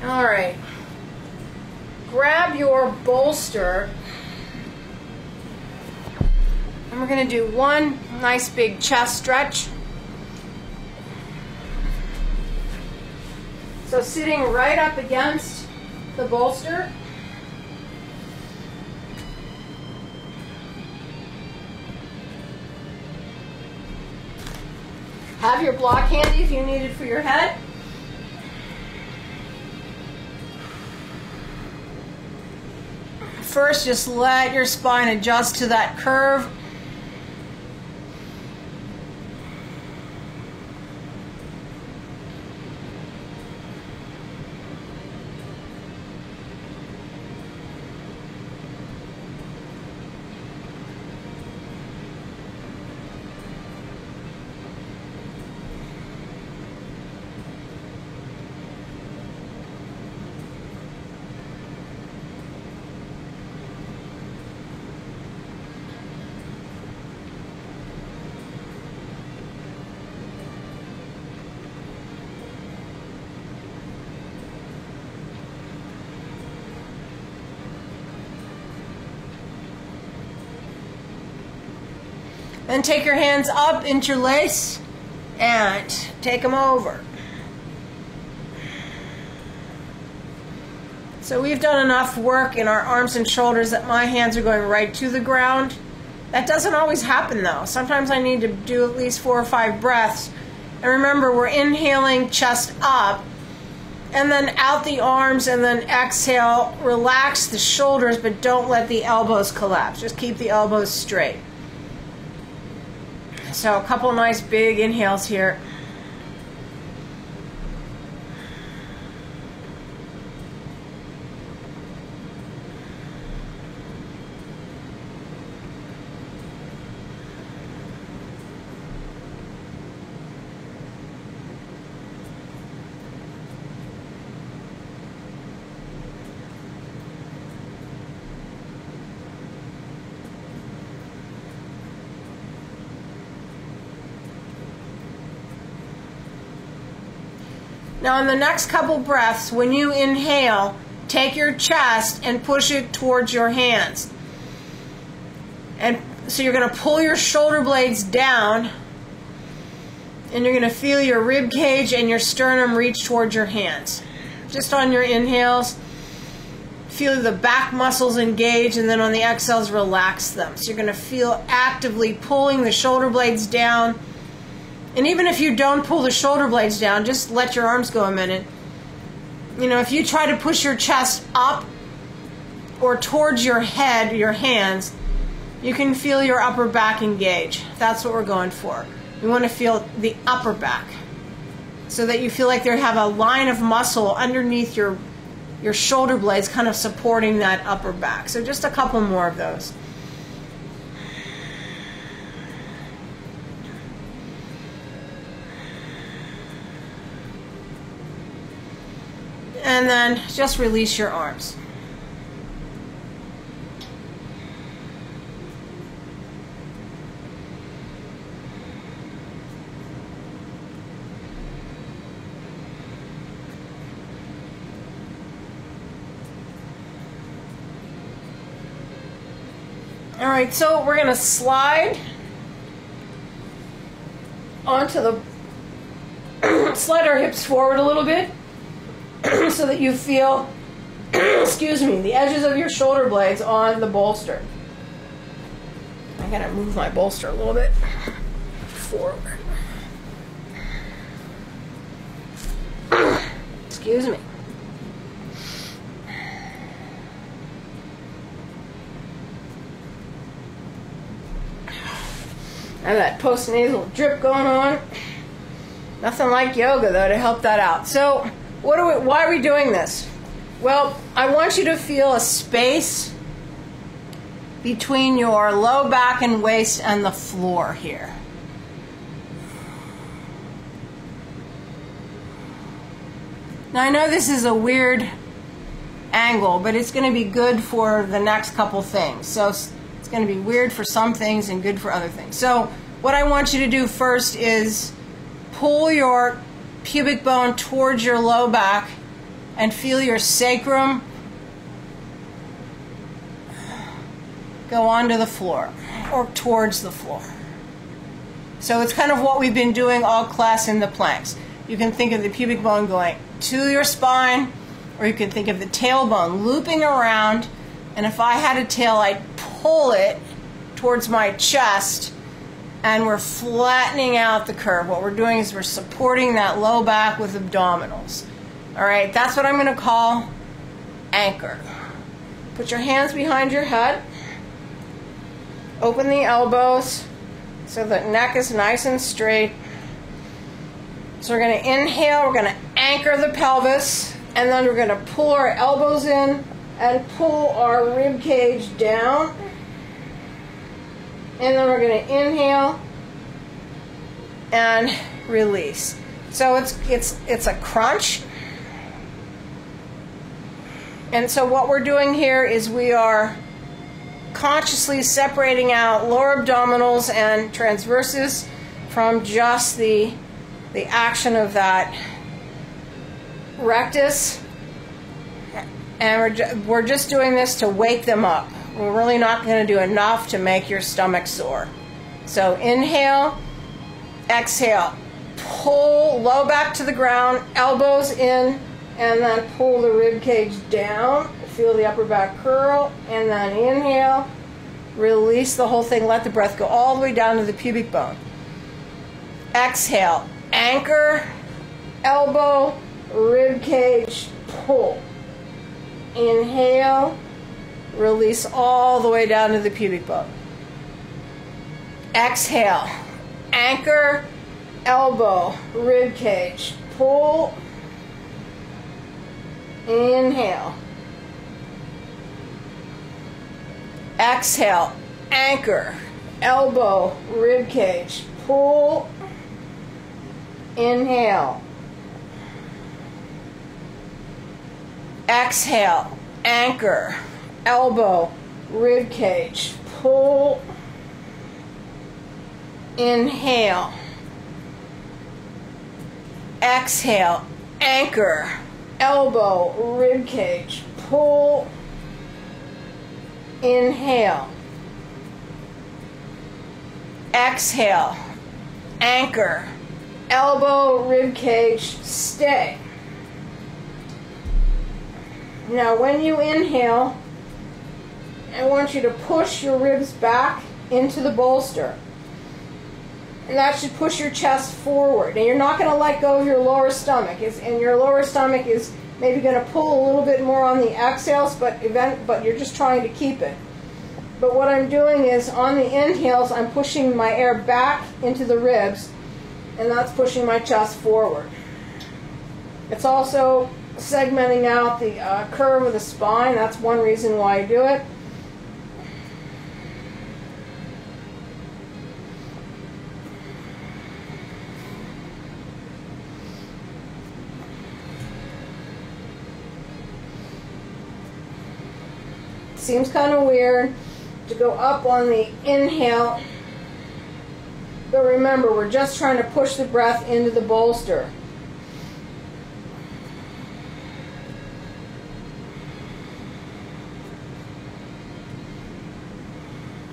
All right, grab your bolster, and we're going to do one nice big chest stretch. So sitting right up against the bolster. Have your block handy if you need it for your head. First, just let your spine adjust to that curve. Then take your hands up, interlace, and take them over. So we've done enough work in our arms and shoulders that my hands are going right to the ground. That doesn't always happen though. Sometimes I need to do at least 4 or 5 breaths. And remember, we're inhaling chest up, and then out the arms, and then exhale, relax the shoulders, but don't let the elbows collapse. Just keep the elbows straight. So a couple nice big inhales here. Now in the next couple breaths, when you inhale, take your chest and push it towards your hands. And so you're going to pull your shoulder blades down, and you're going to feel your rib cage and your sternum reach towards your hands. Just on your inhales, feel the back muscles engage, and then on the exhales, relax them. So you're going to feel actively pulling the shoulder blades down. And even if you don't pull the shoulder blades down, just let your arms go a minute. You know, if you try to push your chest up or towards your head, your hands, you can feel your upper back engage. That's what we're going for. We want to feel the upper back so that you feel like they have a line of muscle underneath your shoulder blades kind of supporting that upper back. So just a couple more of those. And then just release your arms. All right, so we're going to slide onto the slide our hips forward a little bit so that you feel, excuse me, the edges of your shoulder blades on the bolster. I gotta move my bolster a little bit forward. Excuse me. I have that post-nasal drip going on. Nothing like yoga, though, to help that out. So, why are we doing this? Well, I want you to feel a space between your low back and waist and the floor here. Now, I know this is a weird angle, but it's going to be good for the next couple things. So, it's going to be weird for some things and good for other things. So what I want you to do first is pull your pubic bone towards your low back and feel your sacrum go onto the floor or towards the floor. So it's kind of what we've been doing all class in the planks. You can think of the pubic bone going to your spine, or you can think of the tailbone looping around, and if I had a tail, I'd pull it towards my chest, and we're flattening out the curve. What we're doing is we're supporting that low back with abdominals. All right, that's what I'm going to call anchor. Put your hands behind your head. Open the elbows so the neck is nice and straight. So we're going to inhale, we're going to anchor the pelvis, and then we're going to pull our elbows in and pull our rib cage down. And then we're going to inhale and release. So it's a crunch. And so what we're doing here is we are consciously separating out lower abdominals and transversus from just the action of that rectus. And we're just doing this to wake them up. We're really not going to do enough to make your stomach sore. So inhale, exhale, pull low back to the ground, elbows in, and then pull the rib cage down. Feel the upper back curl, and then inhale, release the whole thing, let the breath go all the way down to the pubic bone. Exhale, anchor, elbow, rib cage, pull. Inhale, release all the way down to the pubic bone. Exhale, anchor, elbow, rib cage, pull. Inhale. Exhale, anchor, elbow, rib cage, pull. Inhale. Exhale, anchor, elbow, rib cage, pull. Inhale. Exhale, anchor, elbow, rib cage, pull. Inhale. Exhale, anchor, elbow, rib cage, stay. Now when you inhale, I want you to push your ribs back into the bolster. And that should push your chest forward. And you're not going to let go of your lower stomach. And your lower stomach is maybe going to pull a little bit more on the exhales, but you're just trying to keep it. But what I'm doing is on the inhales, I'm pushing my air back into the ribs, and that's pushing my chest forward. It's also segmenting out the curve of the spine. That's one reason why I do it. Seems kind of weird to go up on the inhale, but remember, we're just trying to push the breath into the bolster.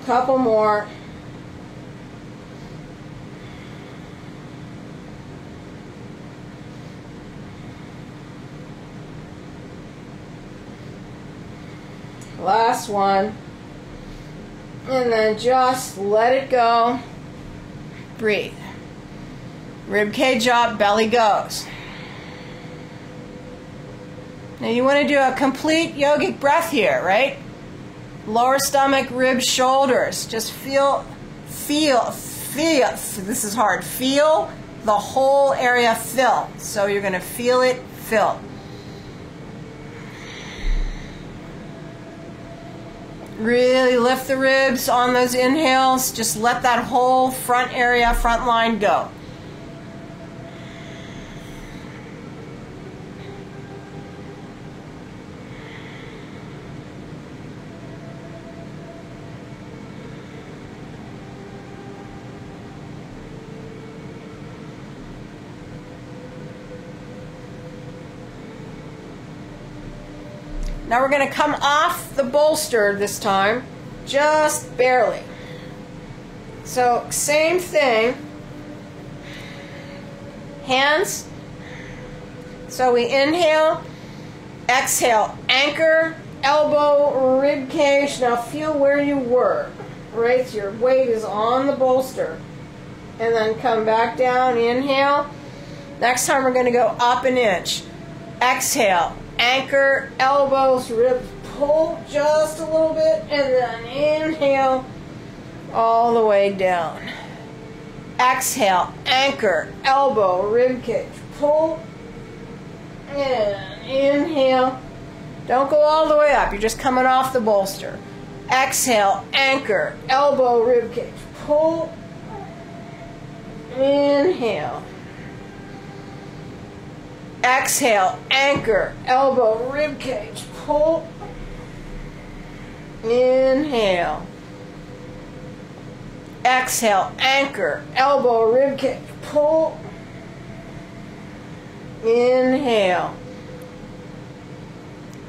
Couple more. Last one. And then just let it go. Breathe. Rib cage up, belly goes. Now you want to do a complete yogic breath here, right? Lower stomach, ribs, shoulders. Just feel, this is hard. Feel the whole area fill. So you're going to feel it fill. Really lift the ribs on those inhales. Just let that whole front area, front line go. Now we're going to come off the bolster this time, just barely. So same thing, hands. So we inhale, exhale, anchor, elbow, rib cage. Now feel where you were, right? So your weight is on the bolster. And then come back down, inhale. Next time we're going to go up an inch. Exhale. Anchor, elbows, ribs, pull just a little bit, and then inhale all the way down. Exhale, anchor, elbow, rib cage, pull, and inhale. Don't go all the way up, you're just coming off the bolster. Exhale, anchor, elbow, rib cage, pull, inhale. Exhale, anchor, elbow, rib cage, pull, inhale. Exhale, anchor, elbow, rib cage, pull, inhale.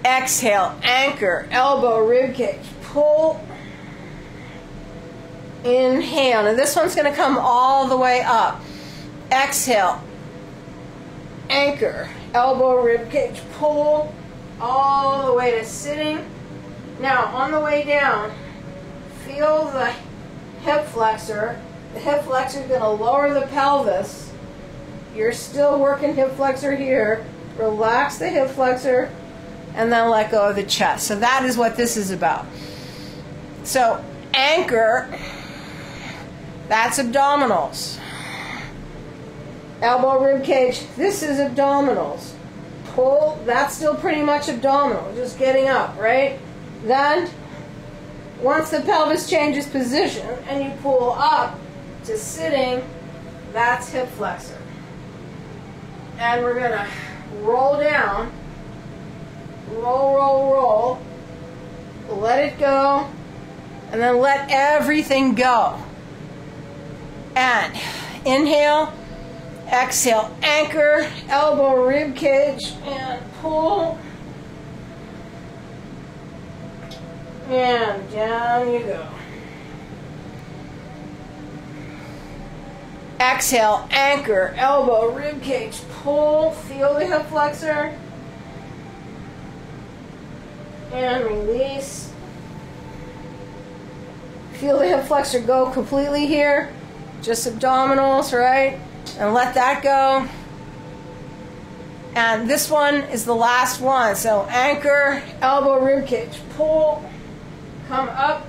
Exhale, anchor, elbow, rib cage, pull, inhale. Now this one's going to come all the way up. Exhale, anchor, elbow, rib cage, pull all the way to sitting. Now on the way down, feel the hip flexor. The hip flexor is going to lower the pelvis. You're still working hip flexor here. Relax the hip flexor and then let go of the chest. So that is what this is about. So anchor, that's abdominals. Elbow, rib cage, this is abdominals. Pull, that's still pretty much abdominal, just getting up, right? Then, once the pelvis changes position and you pull up to sitting, that's hip flexor. And we're going to roll down, roll, roll, roll, let it go, and then let everything go. And inhale, exhale, anchor, elbow, rib cage, and pull. And down you go. Exhale, anchor, elbow, rib cage, pull. Feel the hip flexor. And release. Feel the hip flexor go completely here. Just abdominals, right? And let that go. And this one is the last one. So anchor, elbow, rib cage, pull, come up,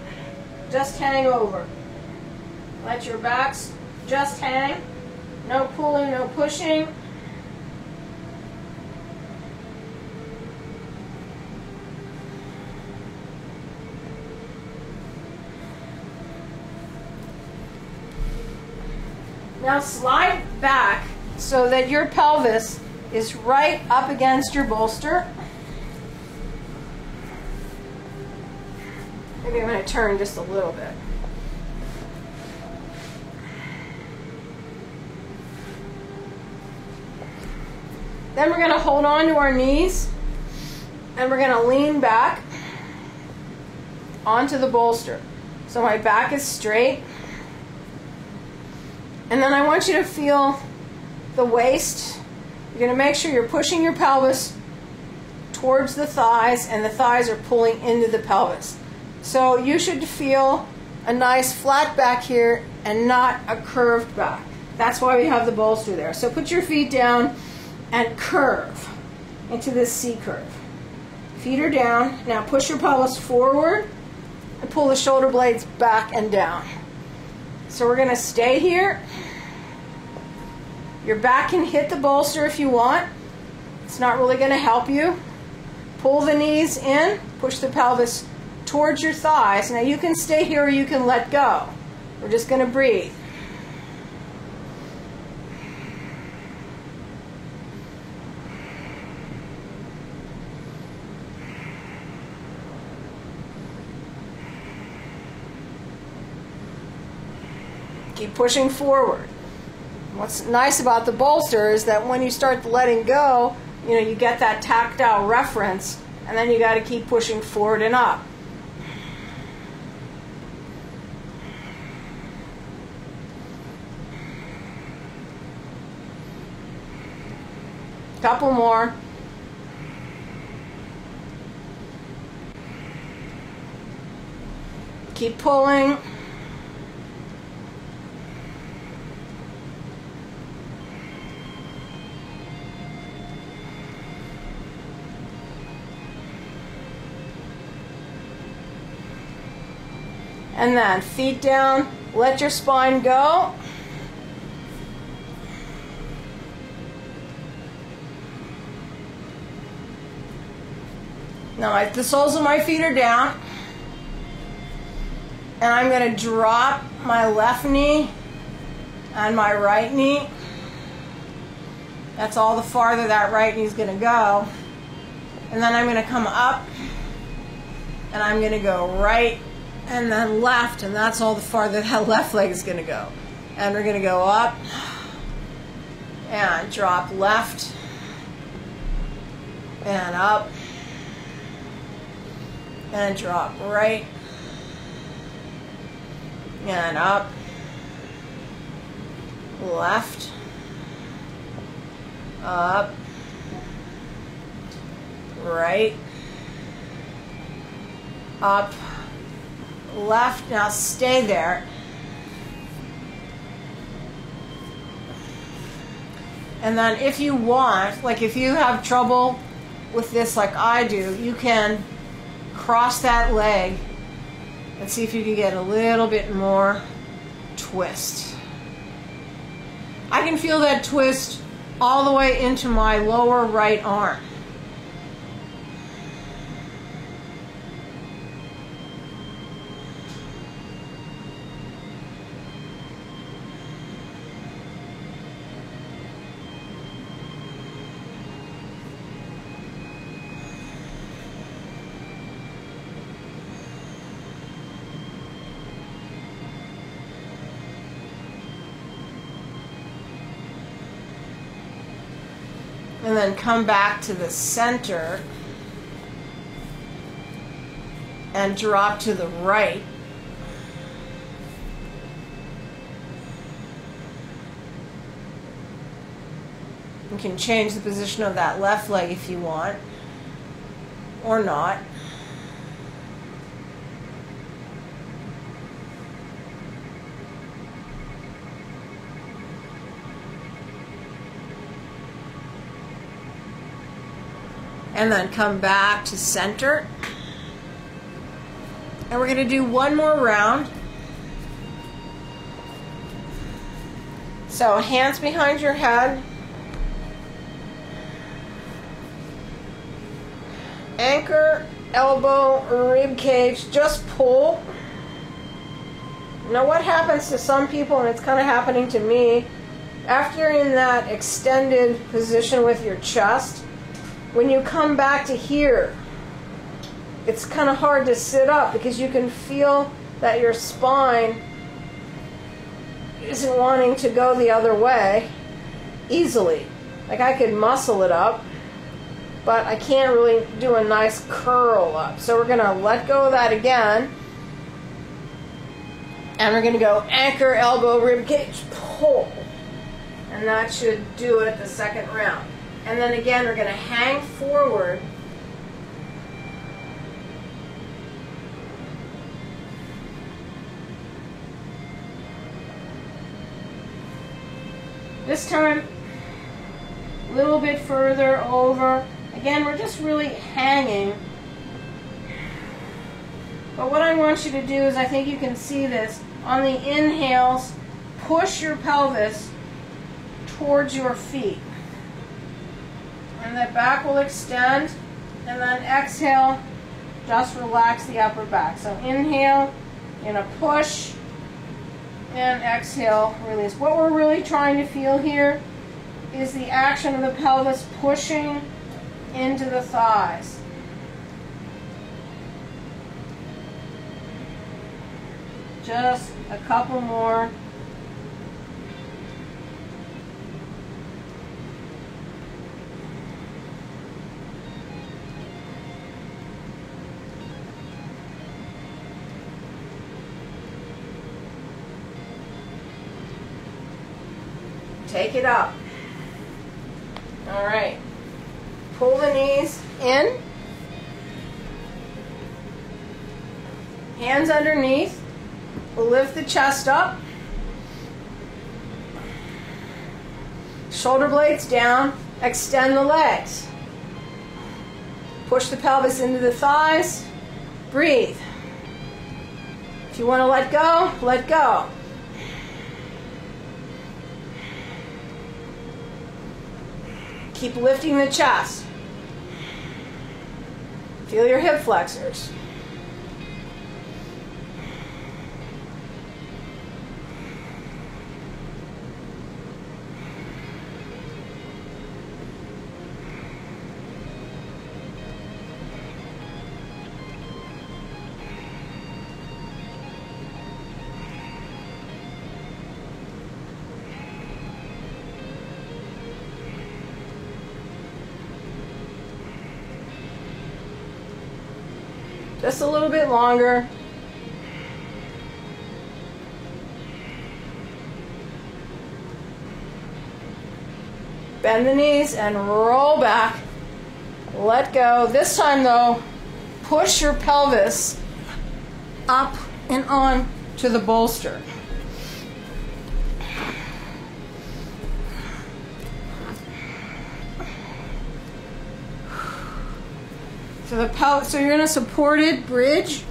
just hang over. Let your backs just hang. No pulling, no pushing. Now slide back so that your pelvis is right up against your bolster. Maybe I'm going to turn just a little bit. Then we're going to hold on to our knees and we're going to lean back onto the bolster. So my back is straight. And then I want you to feel the waist. You're going to make sure you're pushing your pelvis towards the thighs, and the thighs are pulling into the pelvis. So you should feel a nice flat back here and not a curved back. That's why we have the bolster there. So put your feet down and curve into this C curve. Feet are down. Now push your pelvis forward and pull the shoulder blades back and down. So we're going to stay here. Your back can hit the bolster if you want. It's not really going to help you. Pull the knees in, push the pelvis towards your thighs. Now you can stay here or you can let go. We're just going to breathe. Keep pushing forward. What's nice about the bolster is that when you start letting go, you get that tactile reference, and then you got to keep pushing forward and up. Couple more. Keep pulling. And then feet down, let your spine go. Now the soles of my feet are down. And I'm going to drop my left knee and my right knee. That's all the farther that right knee is going to go. And then I'm going to come up and I'm going to go right and then left, and that's all the farther that left leg is going to go. And we're going to go up and drop left and up and drop right and up, left, up, right, up, left. Now stay there. And then if you want, like if you have trouble with this like I do, you can cross that leg and see if you can get a little bit more twist. I can feel that twist all the way into my lower right arm. And then come back to the center and drop to the right. You can change the position of that left leg if you want, or not. And then come back to center. And we're going to do one more round. So hands behind your head. Anchor, elbow, rib cage, just pull. Now what happens to some people, and it's kind of happening to me, after you're in that extended position with your chest, when you come back to here, it's kind of hard to sit up because you can feel that your spine isn't wanting to go the other way easily. Like I could muscle it up, but I can't really do a nice curl up. So we're going to let go of that again. And we're going to go anchor, elbow, rib cage, pull. And that should do it the second round. And then again, we're going to hang forward This time, a little bit further over. Again, we're just really hanging. But what I want you to do is, I think you can see this, on the inhales, push your pelvis towards your feet. And the back will extend, and then exhale, just relax the upper back. So inhale, in a push, and exhale, release. What we're really trying to feel here is the action of the pelvis pushing into the thighs. Just a couple more. Take it up. All right. Pull the knees in. Hands underneath. Lift the chest up. Shoulder blades down. Extend the legs. Push the pelvis into the thighs. Breathe. If you want to let go, let go. Keep lifting the chest. Feel your hip flexors. Just a little bit longer. Bend the knees and roll back. Let go. This time though, push your pelvis up and on to the bolster. So you're in a supported bridge.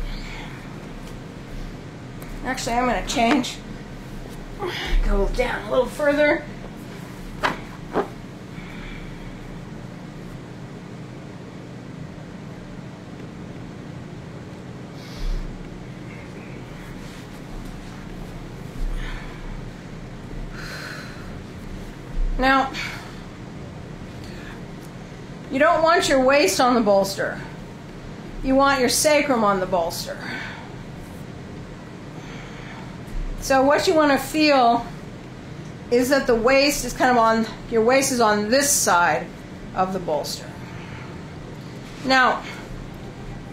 Actually, I'm going to change. Go down a little further. Now, you don't want your waist on the bolster. You want your sacrum on the bolster. So what you want to feel is that the waist is kind of on, your waist is on this side of the bolster. Now,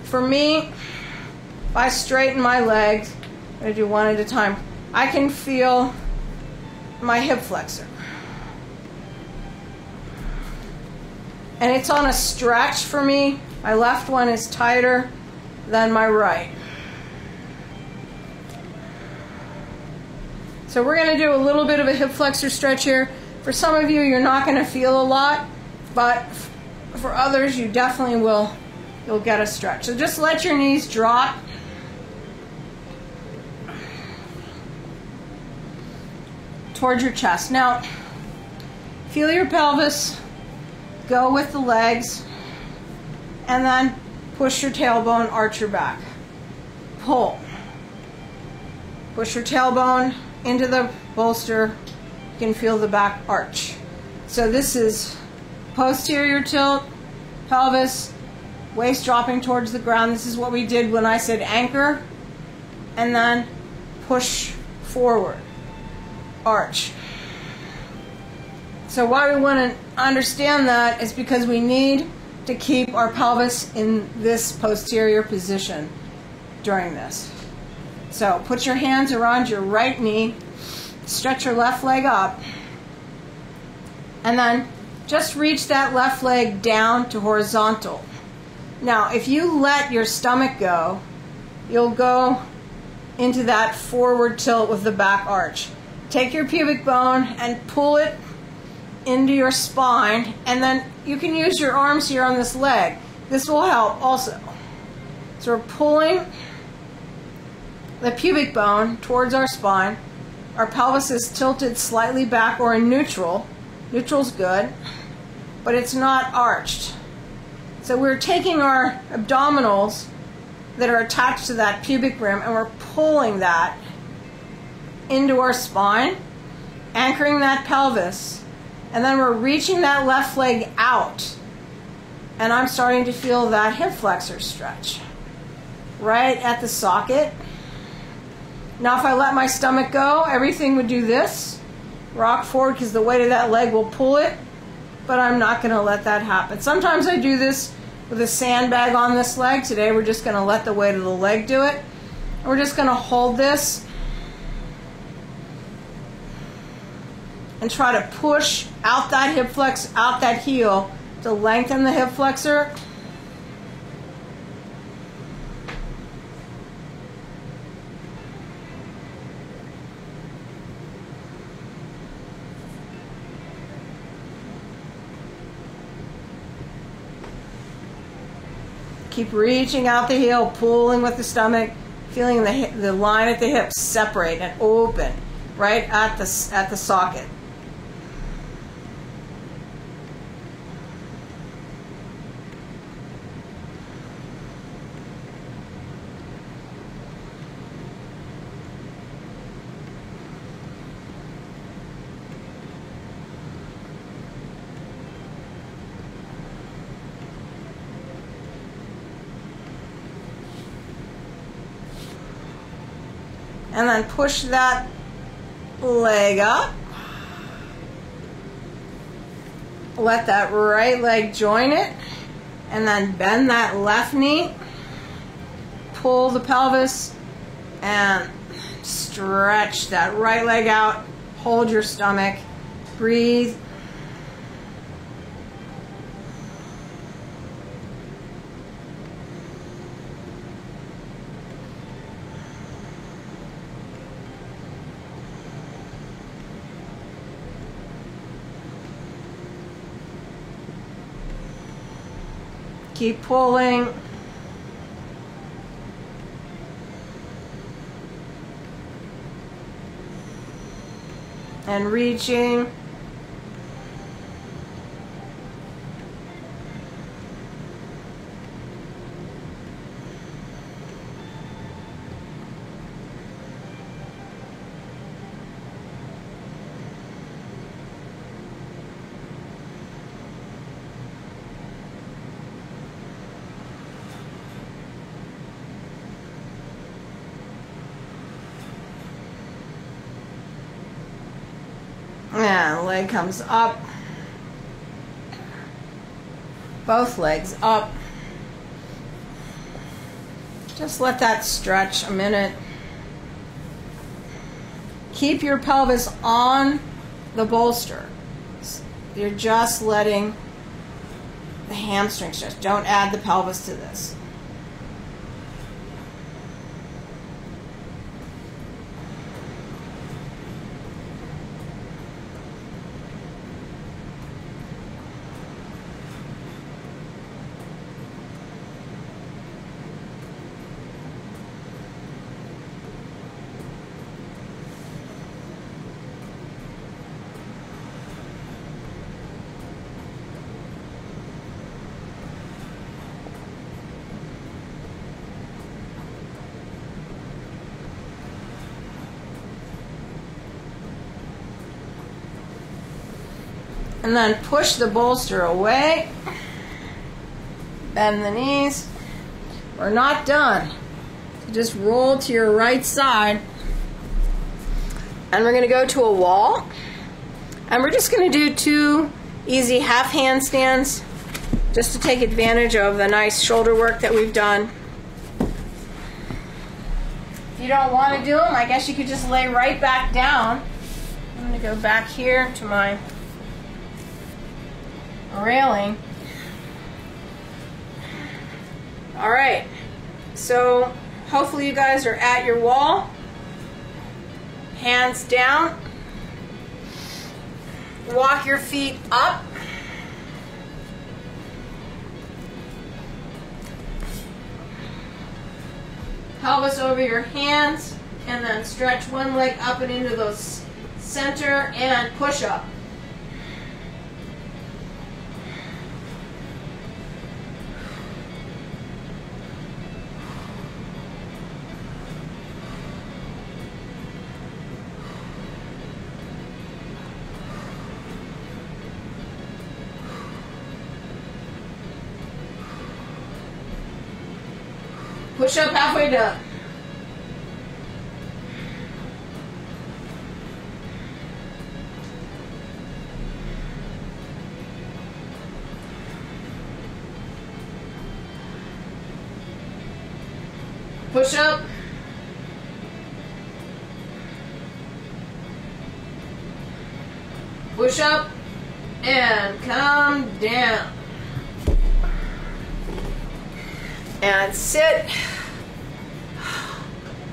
for me, if I straighten my legs, I'm going to do one at a time, I can feel my hip flexor. And it's on a stretch for me. My left one is tighter than my right. So we're going to do a little bit of a hip flexor stretch here. For some of you, you're not going to feel a lot, but for others, you definitely will. You'll get a stretch. So just let your knees drop. Towards your chest. Now, feel your pelvis. Go with the legs, and then push your tailbone, arch your back. Pull. Push your tailbone into the bolster. You can feel the back arch. So this is posterior tilt, pelvis, waist dropping towards the ground. This is what we did when I said anchor, and then push forward, arch. So why we want to understand that is because we need to keep our pelvis in this posterior position during this. So put your hands around your right knee, stretch your left leg up, and then just reach that left leg down to horizontal. Now, if you let your stomach go, you'll go into that forward tilt with the back arch. Take your pubic bone and pull it into your spine, and then you can use your arms here on this leg. This will help also. So we're pulling the pubic bone towards our spine. Our pelvis is tilted slightly back or in neutral. Neutral's good, but it's not arched. So we're taking our abdominals that are attached to that pubic rim and we're pulling that into our spine, anchoring that pelvis, and then we're reaching that left leg out. And I'm starting to feel that hip flexor stretch right at the socket. Now if I let my stomach go, everything would do this. Rock forward because the weight of that leg will pull it, but I'm not going to let that happen. Sometimes I do this with a sandbag on this leg. Today we're just going to let the weight of the leg do it. And we're just going to hold this and try to push out that hip flex, out that heel to lengthen the hip flexor. Keep reaching out the heel, pulling with the stomach, feeling the line at the hips separate and open right at the socket. And then push that leg up. Let that right leg join it. And then bend that left knee. Pull the pelvis and stretch that right leg out. Hold your stomach. Breathe. Keep pulling. And reaching. And leg comes up. Both legs up. Just let that stretch a minute. Keep your pelvis on the bolster. You're just letting the hamstring stretch. Don't add the pelvis to this. And then push the bolster away. Bend the knees. We're not done. Just roll to your right side. And we're going to go to a wall. And we're just going to do 2 easy half handstands just to take advantage of the nice shoulder work that we've done. If you don't want to do them, I guess you could just lay right back down. I'm going to go back here to my railing. All right, so hopefully you guys are at your wall, hands down. walk your feet up. Pelvis over your hands, and then stretch one leg up and into those center and push up. Push up halfway done. Push up. Push up and come down. And sit.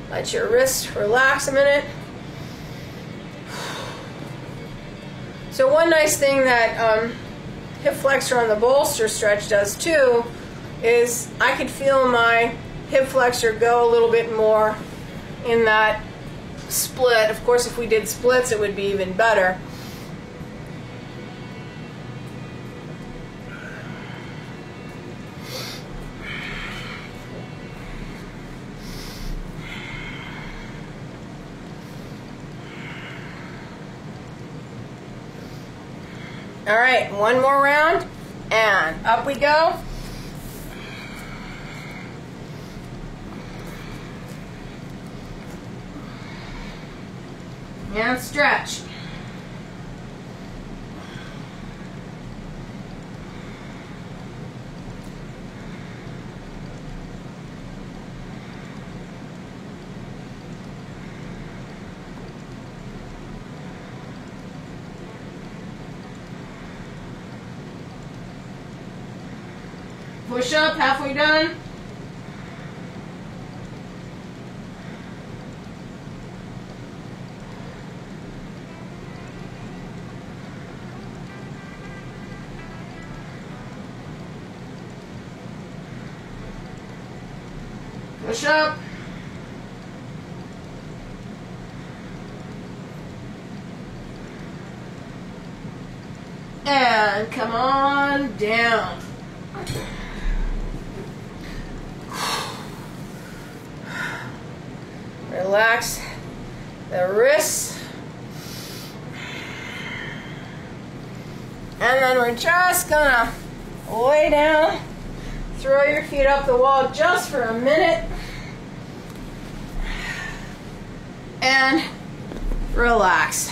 Let your wrists relax a minute. So one nice thing that hip flexor on the bolster stretch does too is I could feel my hip flexor go a little bit more in that split. Of course, if we did splits, it would be even better. All right, one more round, and up we go. And stretch. Push up, halfway done. Push up. And come on down. Relax the wrists. And then we're just gonna lay down, throw your feet up the wall just for a minute, and relax.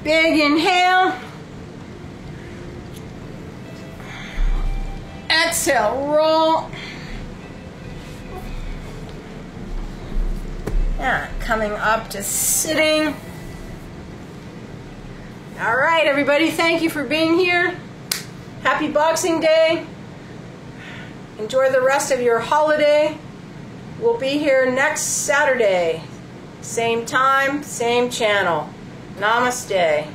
Big inhale. Exhale, roll. And coming up to sitting. All right, everybody, thank you for being here. Happy Boxing Day. Enjoy the rest of your holiday. We'll be here next Saturday. Same time, same channel. Namaste.